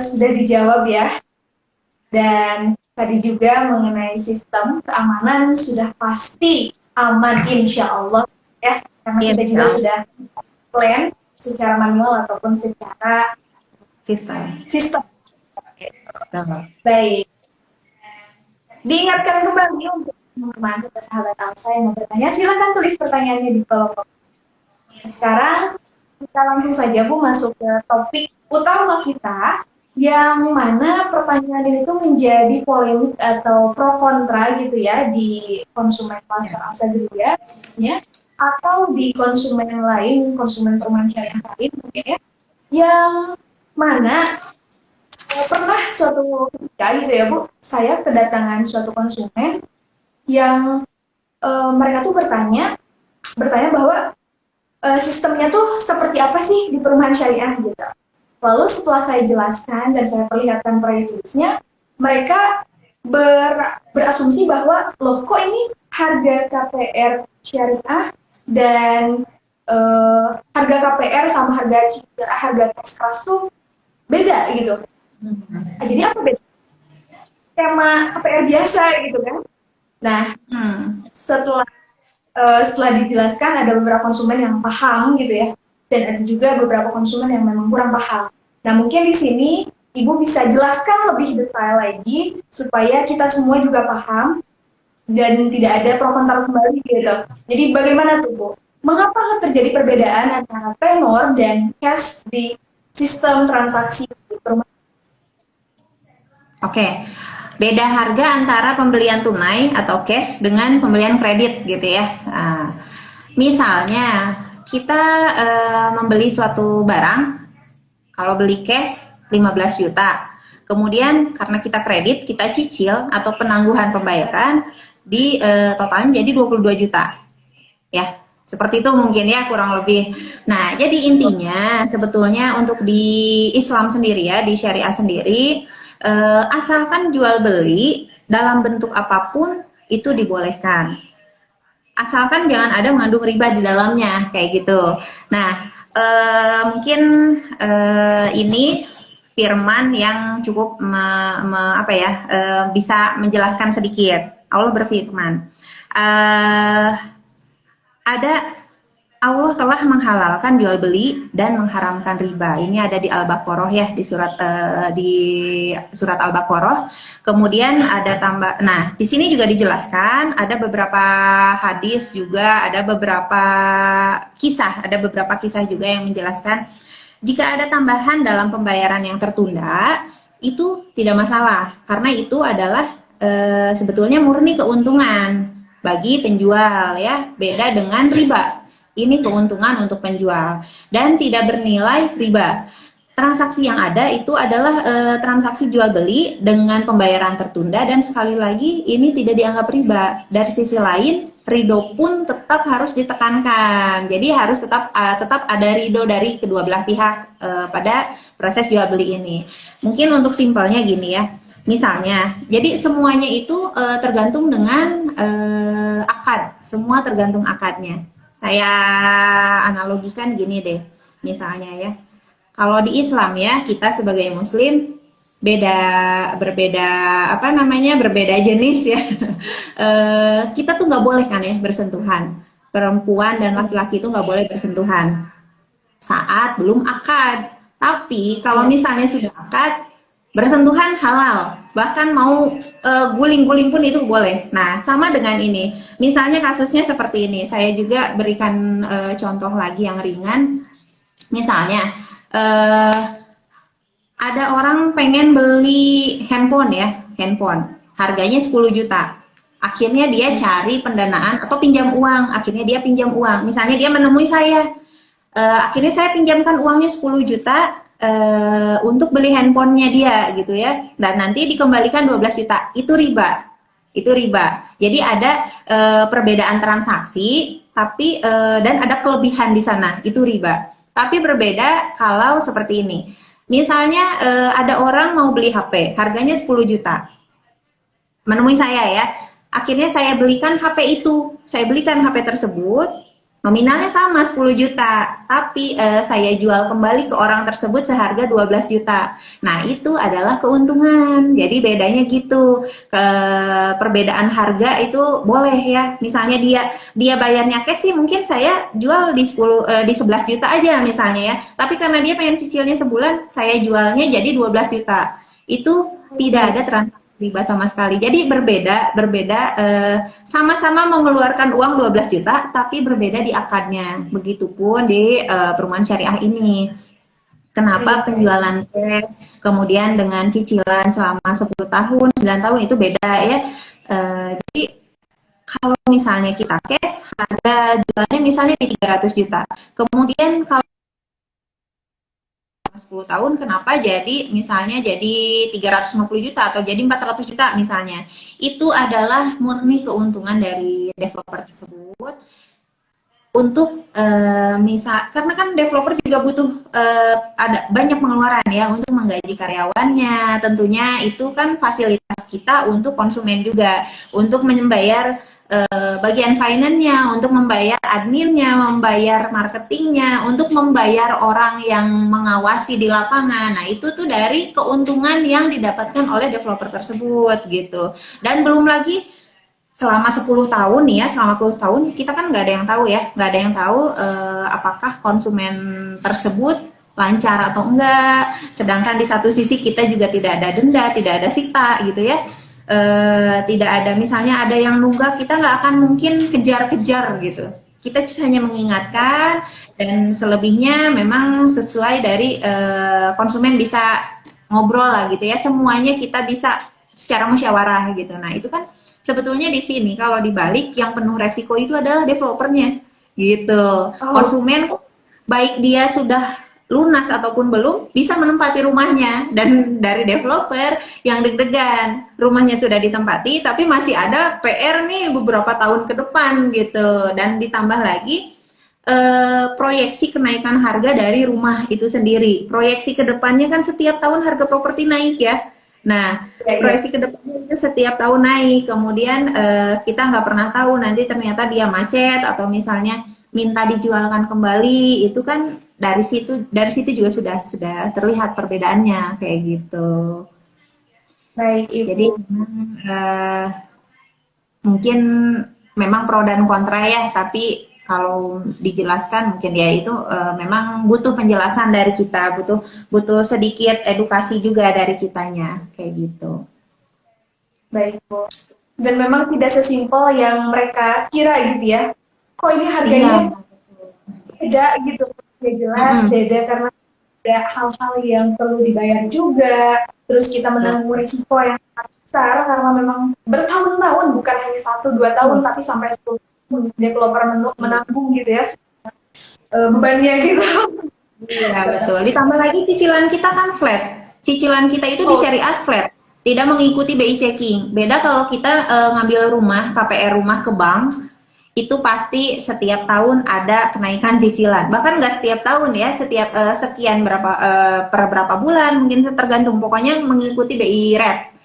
sudah dijawab ya. Dan tadi juga mengenai sistem keamanan sudah pasti aman insya Allah ya. Karena kita juga sudah plan secara manual ataupun secara sistem. Baik. Diingatkan kembali untuk teman-teman atau sahabat Alsa yang mau bertanya, silakan tulis pertanyaannya di kolom komentar. Sekarang kita langsung saja Bu masuk ke topik utama kita, yang mana pertanyaan ini tuh menjadi polemik atau pro kontra gitu ya di konsumen pasar Alsa Geria ya, atau di konsumen yang lain, konsumen permainan syariah lain ya, yang mana pernah suatu ketika gitu ya Bu, saya kedatangan suatu konsumen yang mereka tuh bertanya bahwa sistemnya tuh seperti apa sih di perumahan syariah gitu. Lalu setelah saya jelaskan dan saya perlihatkan price list-nya, mereka berasumsi bahwa loh kok ini harga KPR syariah dan harga KPR sama harga cash keras tuh beda gitu. Nah, jadi apa beda? Tema KPR biasa gitu kan. Nah, setelah dijelaskan ada beberapa konsumen yang paham gitu ya, dan ada juga beberapa konsumen yang memang kurang paham. Nah, mungkin di sini Ibu bisa jelaskan lebih detail lagi supaya kita semua juga paham dan tidak ada pro kontra kembali gitu. Jadi bagaimana tuh Bu? Mengapa terjadi perbedaan antara tenor dan cash di sistem transaksi di perumahan? Oke, beda harga antara pembelian tunai atau cash dengan pembelian kredit gitu ya. Nah, misalnya kita membeli suatu barang, kalau beli cash 15 juta, kemudian karena kita kredit, kita cicil atau penangguhan pembayaran di totalnya jadi 22 juta. Ya, seperti itu mungkin ya kurang lebih. Nah, jadi intinya sebetulnya untuk di Islam sendiri ya, di syariah sendiri, asalkan jual beli dalam bentuk apapun itu dibolehkan, asalkan jangan ada mengandung riba di dalamnya kayak gitu. Nah, mungkin ini firman yang cukup bisa menjelaskan sedikit. Allah berfirman, Allah telah menghalalkan jual beli dan mengharamkan riba. Ini ada di Al-Baqarah ya, di surat Al-Baqarah. Kemudian ada nah, di sini juga dijelaskan ada beberapa hadis juga, ada beberapa kisah juga yang menjelaskan jika ada tambahan dalam pembayaran yang tertunda itu tidak masalah, karena itu adalah sebetulnya murni keuntungan bagi penjual ya, beda dengan riba. Ini keuntungan untuk penjual dan tidak bernilai riba. Transaksi yang ada itu adalah transaksi jual beli dengan pembayaran tertunda, dan sekali lagi ini tidak dianggap riba. Dari sisi lain, ridho pun tetap harus ditekankan. Jadi harus tetap ada ridho dari kedua belah pihak pada proses jual beli ini. Mungkin untuk simpelnya gini ya. Misalnya, jadi semuanya itu tergantung dengan akad. Semua tergantung akadnya. Saya analogikan gini deh, misalnya ya, kalau di Islam ya, kita sebagai Muslim berbeda jenis ya. Kita tuh nggak boleh kan ya bersentuhan, perempuan dan laki-laki itu nggak boleh bersentuhan saat belum akad. Tapi kalau misalnya sudah akad, bersentuhan halal, bahkan mau guling-guling pun itu boleh. Nah, sama dengan ini. Misalnya kasusnya seperti ini, saya juga berikan contoh lagi yang ringan. Misalnya, ada orang pengen beli handphone ya, harganya 10 juta. Akhirnya dia cari pendanaan atau pinjam uang, akhirnya dia pinjam uang. Misalnya dia menemui saya, Akhirnya saya pinjamkan uangnya 10 juta untuk beli handphonenya dia gitu ya. Dan nanti dikembalikan 12 juta. Itu riba. Itu riba. Jadi ada perbedaan transaksi, tapi dan ada kelebihan di sana. Itu riba. Tapi berbeda kalau seperti ini. Misalnya ada orang mau beli HP, harganya 10 juta. Menemui saya ya. Akhirnya saya belikan HP itu. Saya belikan HP tersebut, nominalnya sama 10 juta, tapi saya jual kembali ke orang tersebut seharga 12 juta. Nah, itu adalah keuntungan. Jadi bedanya gitu. Perbedaan harga itu boleh ya. Misalnya dia bayarnya cash sih mungkin saya jual di 11 juta aja misalnya ya. Tapi karena dia pengen cicilnya sebulan, saya jualnya jadi 12 juta. Itu tidak ada transaksi riba sama sekali. Jadi berbeda sama-sama mengeluarkan uang 12 juta tapi berbeda di akadnya. Begitupun di perumahan syariah ini. Kenapa penjualan cash kemudian dengan cicilan selama 10 tahun, 9 tahun itu beda ya. Jadi kalau misalnya kita cash harga jualnya misalnya di 300 juta. Kemudian kalau 10 tahun kenapa jadi misalnya jadi 350 juta atau jadi 400 juta misalnya. Itu adalah murni keuntungan dari developer tersebut untuk misal karena kan developer juga butuh ada banyak pengeluaran ya untuk menggaji karyawannya. Tentunya itu kan fasilitas kita untuk konsumen juga untuk membayar bagian finance-nya, untuk membayar adminnya, membayar marketingnya, untuk membayar orang yang mengawasi di lapangan. Nah, itu tuh dari keuntungan yang didapatkan oleh developer tersebut gitu. Dan belum lagi selama 10 tahun nih ya, selama 10 tahun kita kan nggak ada yang tahu ya, nggak ada yang tahu apakah konsumen tersebut lancar atau enggak. Sedangkan di satu sisi kita juga tidak ada denda, tidak ada sita gitu ya. Tidak ada misalnya ada yang nunggak, kita nggak akan mungkin kejar-kejar gitu. Kita hanya mengingatkan dan selebihnya memang sesuai dari konsumen bisa ngobrol lah gitu ya. Semuanya kita bisa secara musyawarah gitu. Nah itu kan sebetulnya di sini kalau dibalik yang penuh resiko itu adalah developernya gitu. Konsumen baik dia sudah lunas ataupun belum bisa menempati rumahnya, dan dari developer yang deg-degan rumahnya sudah ditempati tapi masih ada PR nih beberapa tahun ke depan gitu. Dan ditambah lagi proyeksi kenaikan harga dari rumah itu sendiri. Proyeksi kedepannya kan setiap tahun harga properti naik ya. Nah, proyeksi kedepannya itu setiap tahun naik. Kemudian kita nggak pernah tahu nanti ternyata dia macet atau misalnya minta dijualkan kembali. Itu kan dari situ juga sudah terlihat perbedaannya kayak gitu. Baik, Ibu. Jadi mungkin memang pro dan kontra ya, tapi kalau dijelaskan mungkin ya itu memang butuh penjelasan dari kita, butuh sedikit edukasi juga dari kitanya kayak gitu. Baik, Bu. Dan memang tidak sesimpel yang mereka kira gitu ya. Kok ini harganya beda gitu. Ya jelas beda karena ada hal-hal yang perlu dibayar juga. Terus kita menanggung risiko yang besar karena memang bertahun-tahun, bukan hanya 1-2 tahun tapi sampai 10 tahun developer menanggung gitu ya bebannya gitu. Iya betul. Ditambah lagi cicilan kita kan flat. Cicilan kita itu di syariah flat, tidak mengikuti BI checking. Beda kalau kita ngambil rumah KPR rumah ke bank, itu pasti setiap tahun ada kenaikan cicilan. Bahkan nggak setiap tahun ya, setiap sekian per berapa bulan, mungkin tergantung. Pokoknya mengikuti BI rate,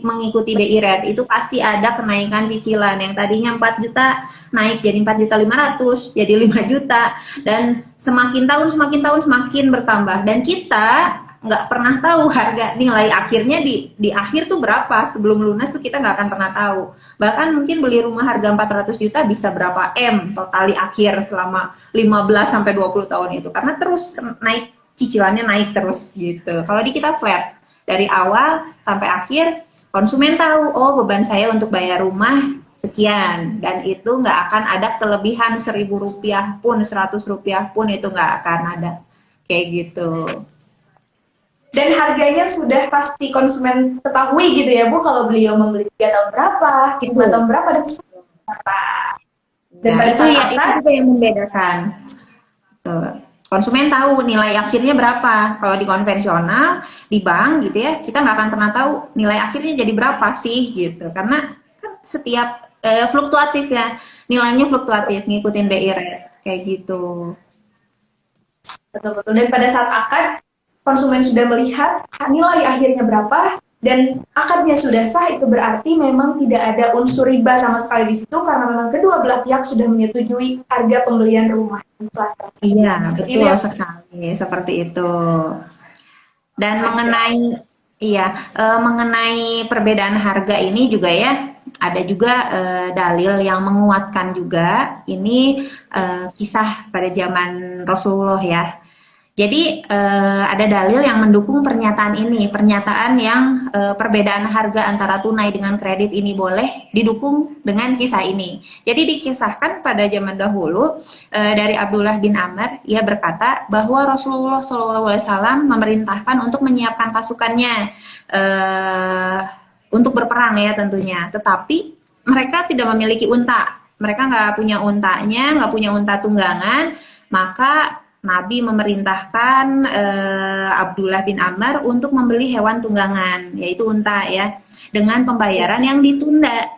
mengikuti BI rate itu pasti ada kenaikan cicilan. Yang tadinya 4 juta naik jadi 4.500.000, jadi 5 juta, dan semakin tahun semakin bertambah. Dan kita nggak pernah tahu harga nilai akhirnya di akhir tuh berapa. Sebelum lunas tuh kita nggak akan pernah tahu. Bahkan mungkin beli rumah harga 400 juta bisa berapa M total di akhir selama 15-20 tahun itu, karena terus naik, cicilannya naik terus gitu. Kalau di kita flat dari awal sampai akhir, konsumen tahu oh beban saya untuk bayar rumah sekian, dan itu nggak akan ada kelebihan Rp1.000 pun, Rp100 pun, itu nggak akan ada kayak gitu. Dan harganya sudah pasti konsumen ketahui gitu ya Bu, kalau beliau membeli 3 tahun berapa, 5 tahun berapa, dan berapa. Dan nah, itu juga yang membedakan. Tuh. Konsumen tahu nilai akhirnya berapa. Kalau di konvensional, di bank gitu ya, kita nggak akan pernah tahu nilai akhirnya jadi berapa sih gitu. Karena kan setiap fluktuatif ya, nilainya fluktuatif, ngikutin BI rate kayak gitu. Betul-betul. Dan pada saat akad, konsumen sudah melihat nilai akhirnya berapa, dan akadnya sudah sah, itu berarti memang tidak ada unsur riba sama sekali di situ, karena memang kedua belah pihak sudah menyetujui harga pembelian rumah. Iya, Seperti itu betul ya. sekali, seperti itu. Dan mengenai perbedaan harga ini juga ya, ada juga dalil yang menguatkan juga. Ini kisah pada zaman Rasulullah ya. Jadi ada dalil yang mendukung pernyataan ini, pernyataan yang perbedaan harga antara tunai dengan kredit ini boleh didukung dengan kisah ini. Jadi dikisahkan pada zaman dahulu dari Abdullah bin Amr, ia berkata bahwa Rasulullah SAW memerintahkan untuk menyiapkan pasukannya untuk berperang ya tentunya. Tetapi mereka tidak memiliki unta, mereka nggak punya untanya, nggak punya unta tunggangan, maka Nabi memerintahkan Abdullah bin Amr untuk membeli hewan tunggangan, yaitu unta ya, dengan pembayaran yang ditunda.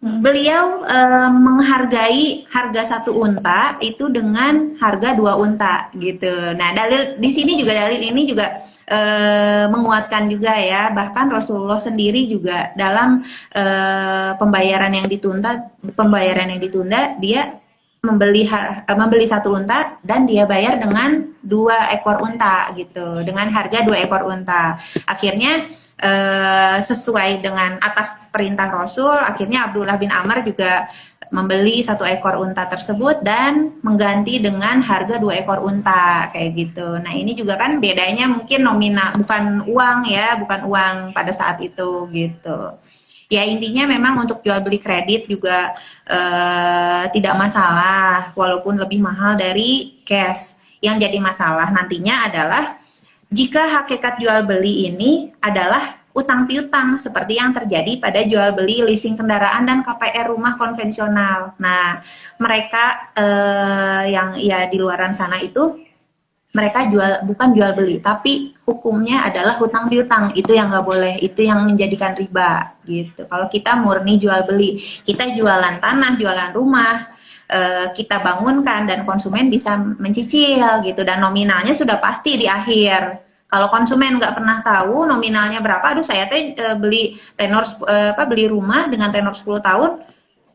Beliau menghargai harga satu unta itu dengan harga 2 unta gitu. Nah, dalil di sini juga, dalil ini juga menguatkan juga ya. Bahkan Rasulullah sendiri juga dalam pembayaran yang ditunda, dia membeli satu unta dan dia bayar dengan 2 ekor unta gitu, dengan harga 2 ekor unta. Akhirnya sesuai dengan atas perintah Rasul, akhirnya Abdullah bin Amr juga membeli 1 ekor unta tersebut dan mengganti dengan harga 2 ekor unta kayak gitu. Nah, ini juga kan bedanya mungkin nominal, bukan uang ya, bukan uang pada saat itu gitu. Ya intinya memang untuk jual beli kredit juga tidak masalah, walaupun lebih mahal dari cash. Yang jadi masalah nantinya adalah jika hakikat jual beli ini adalah utang piutang seperti yang terjadi pada jual beli leasing kendaraan dan KPR rumah konvensional. Nah, mereka yang ya di luaran sana itu mereka bukan jual beli, tapi hukumnya adalah hutang piutang. Itu yang nggak boleh, itu yang menjadikan riba gitu. Kalau kita murni jual beli, kita jualan tanah, jualan rumah, kita bangunkan dan konsumen bisa mencicil gitu, dan nominalnya sudah pasti di akhir. Kalau konsumen nggak pernah tahu nominalnya berapa, aduh saya beli beli rumah dengan tenor 10 tahun,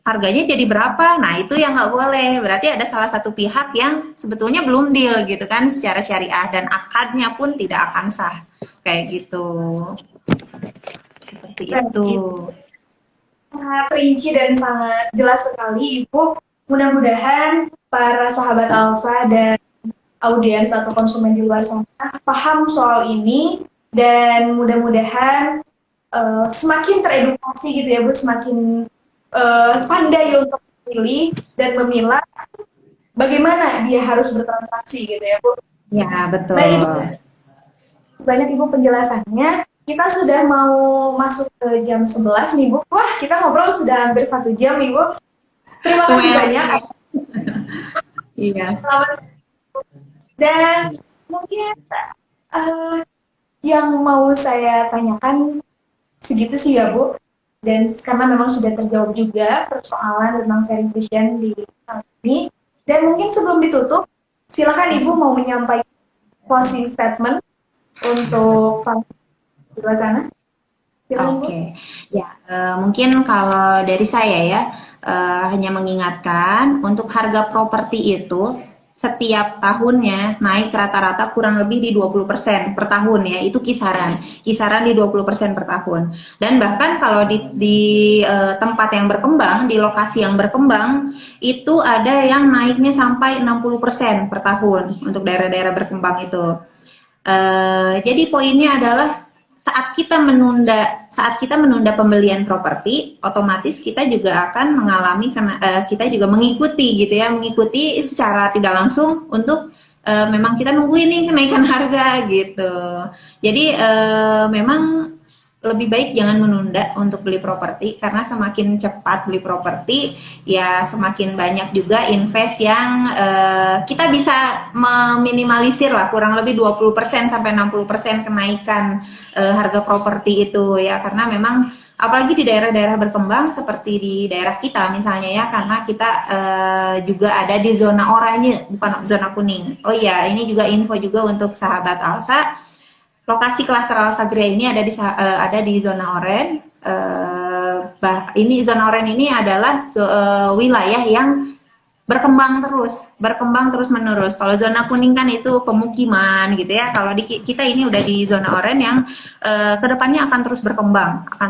harganya jadi berapa? Nah, itu yang nggak boleh. Berarti ada salah satu pihak yang sebetulnya belum deal gitu kan secara syariah, dan akadnya pun tidak akan sah. Kayak gitu. Seperti itu. Sangat rinci dan sangat jelas sekali, Ibu. Mudah-mudahan para sahabat Alsa dan audiens atau konsumen di luar sana paham soal ini, dan mudah-mudahan semakin teredukasi gitu ya Bu, semakin pandai untuk memilih dan memilah bagaimana dia harus bertransaksi gitu ya Bu. Ya, betul. Baik, Ibu. Banyak Ibu penjelasannya. Kita sudah mau masuk ke jam 11 nih Bu. Wah, kita ngobrol sudah hampir 1 jam Ibu. Terima kasih banyak. Iya. Dan mungkin yang mau saya tanyakan segitu sih ya Bu. Dan karena memang sudah terjawab juga persoalan tentang sharing vision di saat ini. Dan mungkin sebelum ditutup, silakan Ibu mau menyampaikan closing statement untuk di luar sana. Oke. Ya, mungkin kalau dari saya ya, hanya mengingatkan untuk harga properti itu setiap tahunnya naik rata-rata kurang lebih di 20% per tahun ya, itu kisaran di 20% per tahun. Dan bahkan kalau di tempat yang berkembang, di lokasi yang berkembang, itu ada yang naiknya sampai 60% per tahun untuk daerah-daerah berkembang itu. Jadi poinnya adalah saat kita menunda pembelian properti, otomatis kita juga akan mengalami kita juga mengikuti gitu ya, mengikuti secara tidak langsung untuk memang kita nunggu ini kenaikan harga gitu. Jadi memang lebih baik jangan menunda untuk beli properti, karena semakin cepat beli properti ya semakin banyak juga invest yang kita bisa meminimalisir lah kurang lebih 20% sampai 60% kenaikan harga properti itu ya, karena memang apalagi di daerah-daerah berkembang seperti di daerah kita misalnya ya, karena kita juga ada di zona oranye bukan zona kuning. Oh iya, ini juga info juga untuk sahabat Alsa. Lokasi klaster Alsa Gria ini ada di zona oranye. Ini zona oranye ini adalah wilayah yang berkembang terus menerus. Kalau zona kuning kan itu pemukiman gitu ya. Kalau di kita ini udah di zona oranye yang kedepannya akan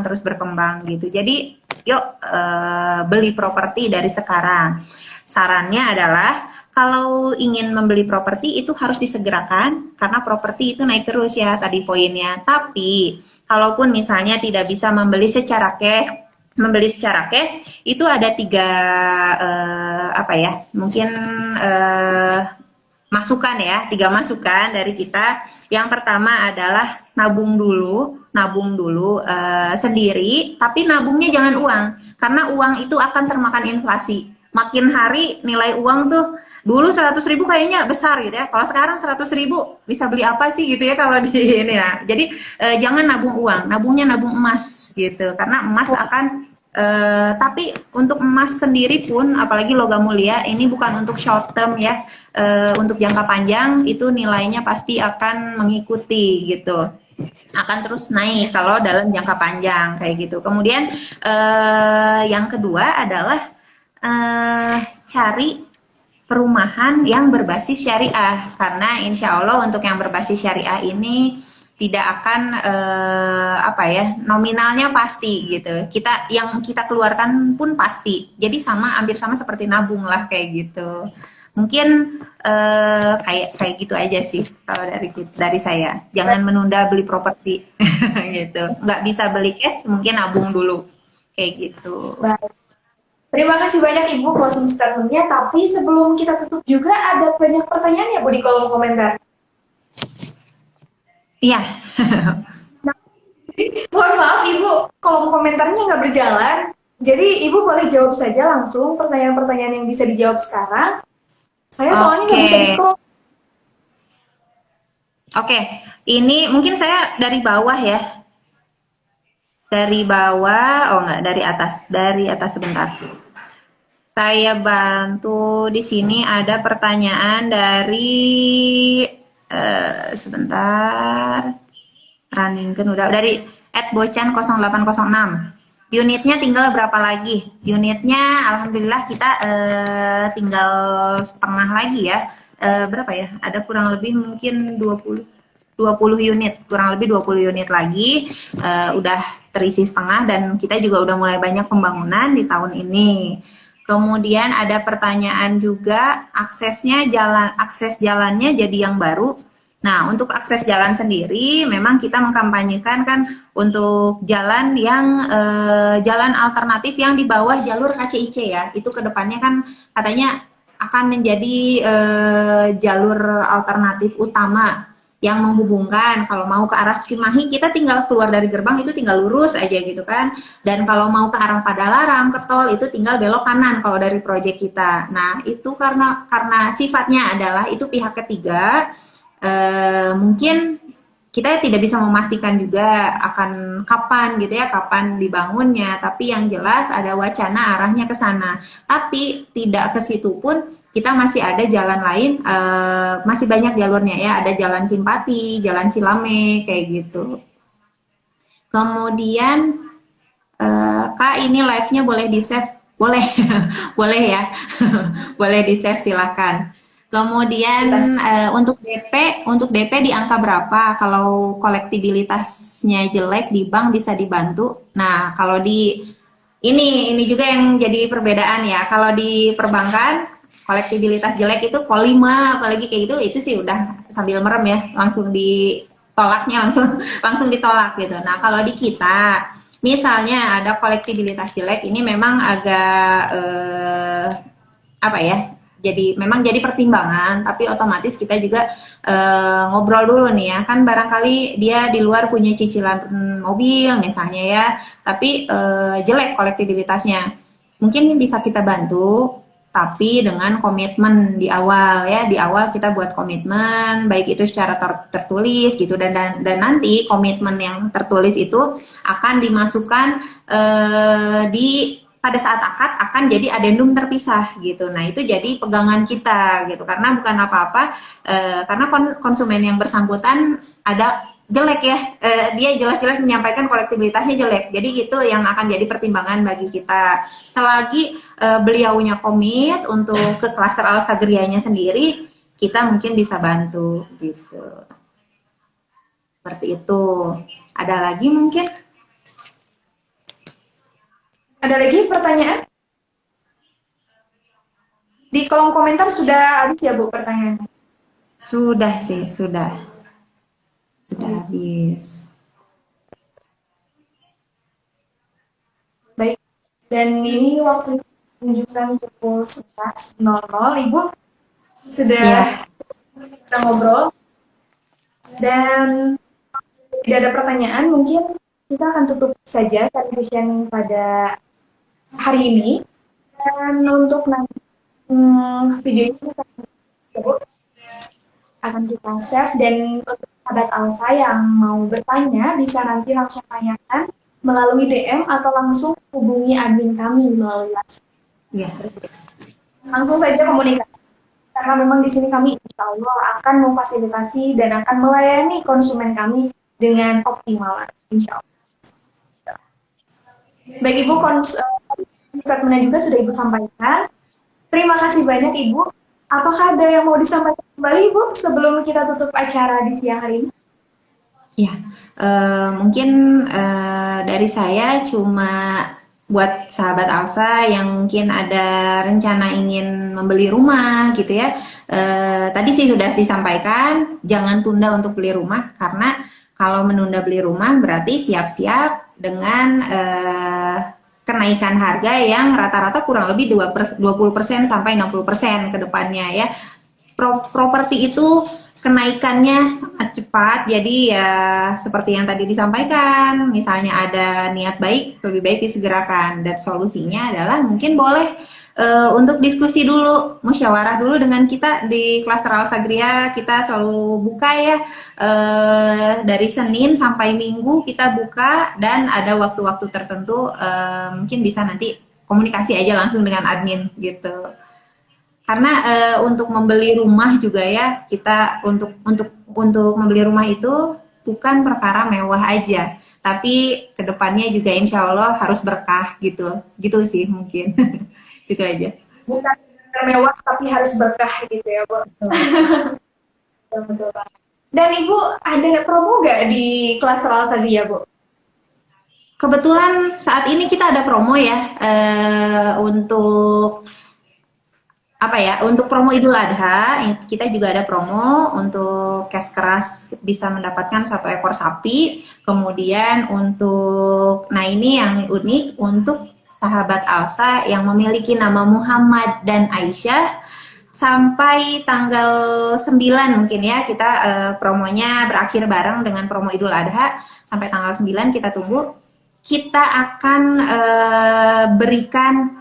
terus berkembang gitu. Jadi yuk beli properti dari sekarang. Sarannya adalah kalau ingin membeli properti itu harus disegerakan karena properti itu naik terus ya tadi poinnya. Tapi kalaupun misalnya tidak bisa membeli secara cash itu ada 3 mungkin masukan ya, 3 masukan dari kita. Yang pertama adalah nabung dulu sendiri, tapi nabungnya jangan uang, karena uang itu akan termakan inflasi. Makin hari nilai uang tuh dulu 100.000 kayaknya besar gitu ya, kalau sekarang 100.000 bisa beli apa sih gitu ya kalau di ini ya. Jadi jangan nabung uang, nabung emas gitu, karena emas akan tapi untuk emas sendiri pun, apalagi logam mulia, ini bukan untuk short term ya, untuk jangka panjang itu nilainya pasti akan mengikuti gitu, akan terus naik kalau dalam jangka panjang kayak gitu. Kemudian yang kedua adalah cari perumahan yang berbasis syariah, karena insya Allah untuk yang berbasis syariah ini tidak akan nominalnya pasti gitu. Yang kita keluarkan pun pasti. Jadi hampir sama seperti nabung lah kayak gitu. Mungkin kayak gitu aja sih kalau dari saya. Jangan menunda beli properti gitu. Nggak bisa beli cash, mungkin nabung dulu kayak gitu. Baik. Terima kasih banyak Ibu closing statement-nya, tapi sebelum kita tutup juga ada banyak pertanyaan ya Bu di kolom komentar. Iya. Mohon maaf Ibu, kolom komentarnya nggak berjalan. Jadi Ibu boleh jawab saja langsung pertanyaan-pertanyaan yang bisa dijawab sekarang. Saya soalnya nggak bisa di-scroll. Oke, ini mungkin saya dari bawah ya. Dari bawah, dari atas sebentar. Saya bantu di sini ada pertanyaan dari sebentar. Running udah dari @bocan0806. Unitnya tinggal berapa lagi? Unitnya alhamdulillah kita tinggal setengah lagi ya. Berapa ya? Ada kurang lebih mungkin 20 unit, kurang lebih 20 unit lagi udah terisi setengah, dan kita juga udah mulai banyak pembangunan di tahun ini. Kemudian ada pertanyaan juga akses jalannya jadi yang baru. Nah, untuk akses jalan sendiri memang kita mengkampanyekan kan untuk jalan yang jalan alternatif yang di bawah jalur KCIC ya. Itu kedepannya kan katanya akan menjadi jalur alternatif utama yang menghubungkan. Kalau mau ke arah Cimahi kita tinggal keluar dari gerbang itu tinggal lurus aja gitu kan, dan kalau mau ke arah Padalarang ke tol itu tinggal belok kanan kalau dari proyek kita. Nah itu karena sifatnya adalah itu pihak ketiga, mungkin kita tidak bisa memastikan juga akan kapan gitu ya, kapan dibangunnya, tapi yang jelas ada wacana arahnya ke sana. Tapi tidak ke situ pun kita masih ada jalan lain, masih banyak jalurnya ya, ada jalan Simpati, jalan Cilame kayak gitu. Kemudian Kak, ini live-nya boleh di-save? Boleh. Boleh ya. Boleh di-save, silakan. Kemudian untuk DP di angka berapa? Kalau kolektibilitasnya jelek di bank bisa dibantu. Nah, kalau di ini juga yang jadi perbedaan ya. Kalau di perbankan kolektibilitas jelek itu pol 5 apalagi kayak gitu, itu sih udah sambil merem ya, langsung ditolaknya langsung ditolak gitu. Nah, kalau di kita misalnya ada kolektibilitas jelek, ini memang agak jadi memang jadi pertimbangan, tapi otomatis kita juga ngobrol dulu nih ya, kan barangkali dia di luar punya cicilan mobil misalnya ya, tapi jelek kolektibilitasnya. Mungkin bisa kita bantu, tapi dengan komitmen di awal ya, di awal kita buat komitmen, baik itu secara tertulis gitu, dan nanti komitmen yang tertulis itu akan dimasukkan di pada saat akad akan jadi adendum terpisah gitu. Nah itu jadi pegangan kita gitu, karena bukan apa-apa, karena konsumen yang bersangkutan ada jelek ya, dia jelas-jelas menyampaikan kolektibilitasnya jelek. Jadi itu yang akan jadi pertimbangan bagi kita. Selagi beliaunya komit untuk ke klaster Al-Sagrianya sendiri, kita mungkin bisa bantu gitu. Seperti itu. Ada lagi mungkin? Ada lagi pertanyaan? Di kolom komentar sudah habis ya Bu pertanyaannya? Sudah sih, sudah habis. Baik, dan ini waktu menunjukkan pukul 11.00, Ibu sudah kita ngobrol, dan tidak ada pertanyaan, mungkin kita akan tutup saja session pada hari ini. Dan untuk nanti video ini akan kita save, dan untuk sahabat Alsa yang mau bertanya bisa nanti langsung tanyakan melalui DM atau langsung hubungi admin kami melalui WhatsApp. Ya. Langsung saja komunikasi, karena memang di sini kami insya Allah akan memfasilitasi dan akan melayani konsumen kami dengan optimal, insya Allah. Baik Ibu, statementnya juga sudah Ibu sampaikan. Terima kasih banyak Ibu. Apakah ada yang mau disampaikan kembali Ibu sebelum kita tutup acara di siang hari ini? Ya, mungkin dari saya cuma buat sahabat Alsa yang mungkin ada rencana ingin membeli rumah gitu ya. Tadi sih sudah disampaikan, jangan tunda untuk beli rumah, karena kalau menunda beli rumah berarti siap-siap dengan kenaikan harga yang rata-rata kurang lebih 20% sampai 60% ke depannya ya. Properti itu kenaikannya sangat cepat, jadi ya seperti yang tadi disampaikan, misalnya ada niat baik, lebih baik disegerakan, dan solusinya adalah mungkin boleh untuk diskusi dulu, musyawarah dulu dengan kita di Klaster Al-Sagria. Kita selalu buka ya, dari Senin sampai Minggu kita buka, dan ada waktu-waktu tertentu mungkin bisa nanti komunikasi aja langsung dengan admin gitu. Karena untuk membeli rumah juga ya, kita untuk membeli rumah itu bukan perkara mewah aja, tapi kedepannya juga insya Allah harus berkah gitu sih mungkin. Gitu aja. Bukan mewah tapi harus berkah gitu ya Bu. Betul. Dan Ibu ada promo nggak di Klaster Al-Sagria Bu? Kebetulan saat ini kita ada promo ya, untuk apa ya, untuk promo Idul Adha kita juga ada promo untuk cash keras bisa mendapatkan 1 ekor sapi. Kemudian untuk, nah ini yang unik, untuk sahabat Alsa yang memiliki nama Muhammad dan Aisyah sampai tanggal 9 mungkin ya, kita promonya berakhir bareng dengan promo Idul Adha. Sampai tanggal 9 kita tunggu, kita akan berikan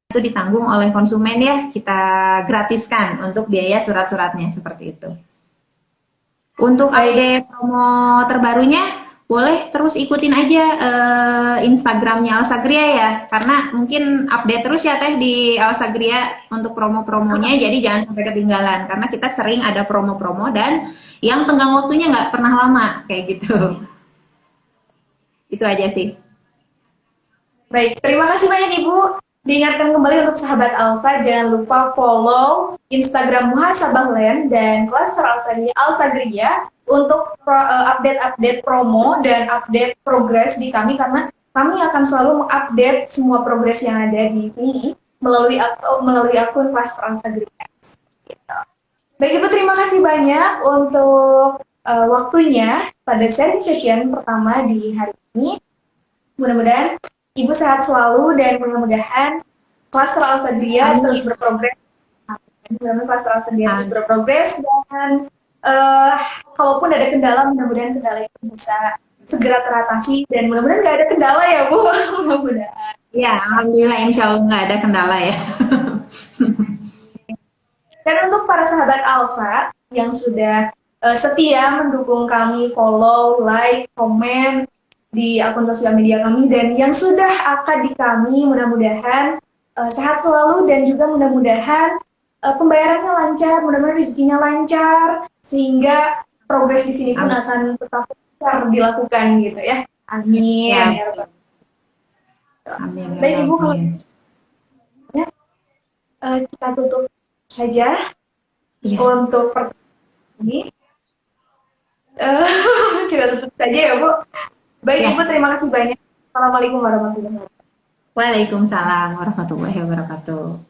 itu ditanggung oleh konsumen ya, kita gratiskan untuk biaya surat-suratnya, seperti itu. Untuk update promo terbarunya boleh terus ikutin aja Instagramnya Al-Sagria ya, karena mungkin update terus ya Teh di Al-Sagria untuk promo-promonya, jadi jangan sampai ketinggalan, karena kita sering ada promo-promo dan yang tenggang waktunya nggak pernah lama kayak gitu. Itu aja sih. Baik, terima kasih banyak Ibu. Diingatkan kembali untuk sahabat Alsa, jangan lupa follow Instagram Muhasabah Land dan Klaster Al-Sagria untuk update-update promo dan update progres di kami, karena kami akan selalu mengupdate semua progres yang ada di sini melalui akun Klaster Al-Sagria. Baik Ibu, terima kasih banyak untuk waktunya pada sharing session pertama di hari ini. Mudah-mudahan Ibu sehat selalu dan mudah-mudahan kelas Al-Sadriyah terus berprogres. Mudah-mudahan kelas Al-Sadriyah terus berprogres dan kalaupun ada kendala, mudah-mudahan kendala itu bisa segera teratasi dan mudah-mudahan nggak ada kendala ya Bu. Mudah-mudahan. Ya, alhamdulillah, insya Allah nggak ada kendala ya. Dan untuk para sahabat Alsa yang sudah setia mendukung kami, follow, like, komen di akun sosial media kami, dan yang sudah akad di kami, mudah-mudahan sehat selalu dan juga mudah-mudahan pembayarannya lancar, mudah-mudahan rezekinya lancar, sehingga progres di sini pun akan tetap lancar dilakukan gitu ya. Amin. Ya. Amin. Baik Ibu, kalau kita tutup saja untuk pertemuan ini. Kita tutup saja ya Bu. Baik Ibu, terima kasih banyak. Assalamualaikum warahmatullahi wabarakatuh. Waalaikumsalam warahmatullahi wabarakatuh.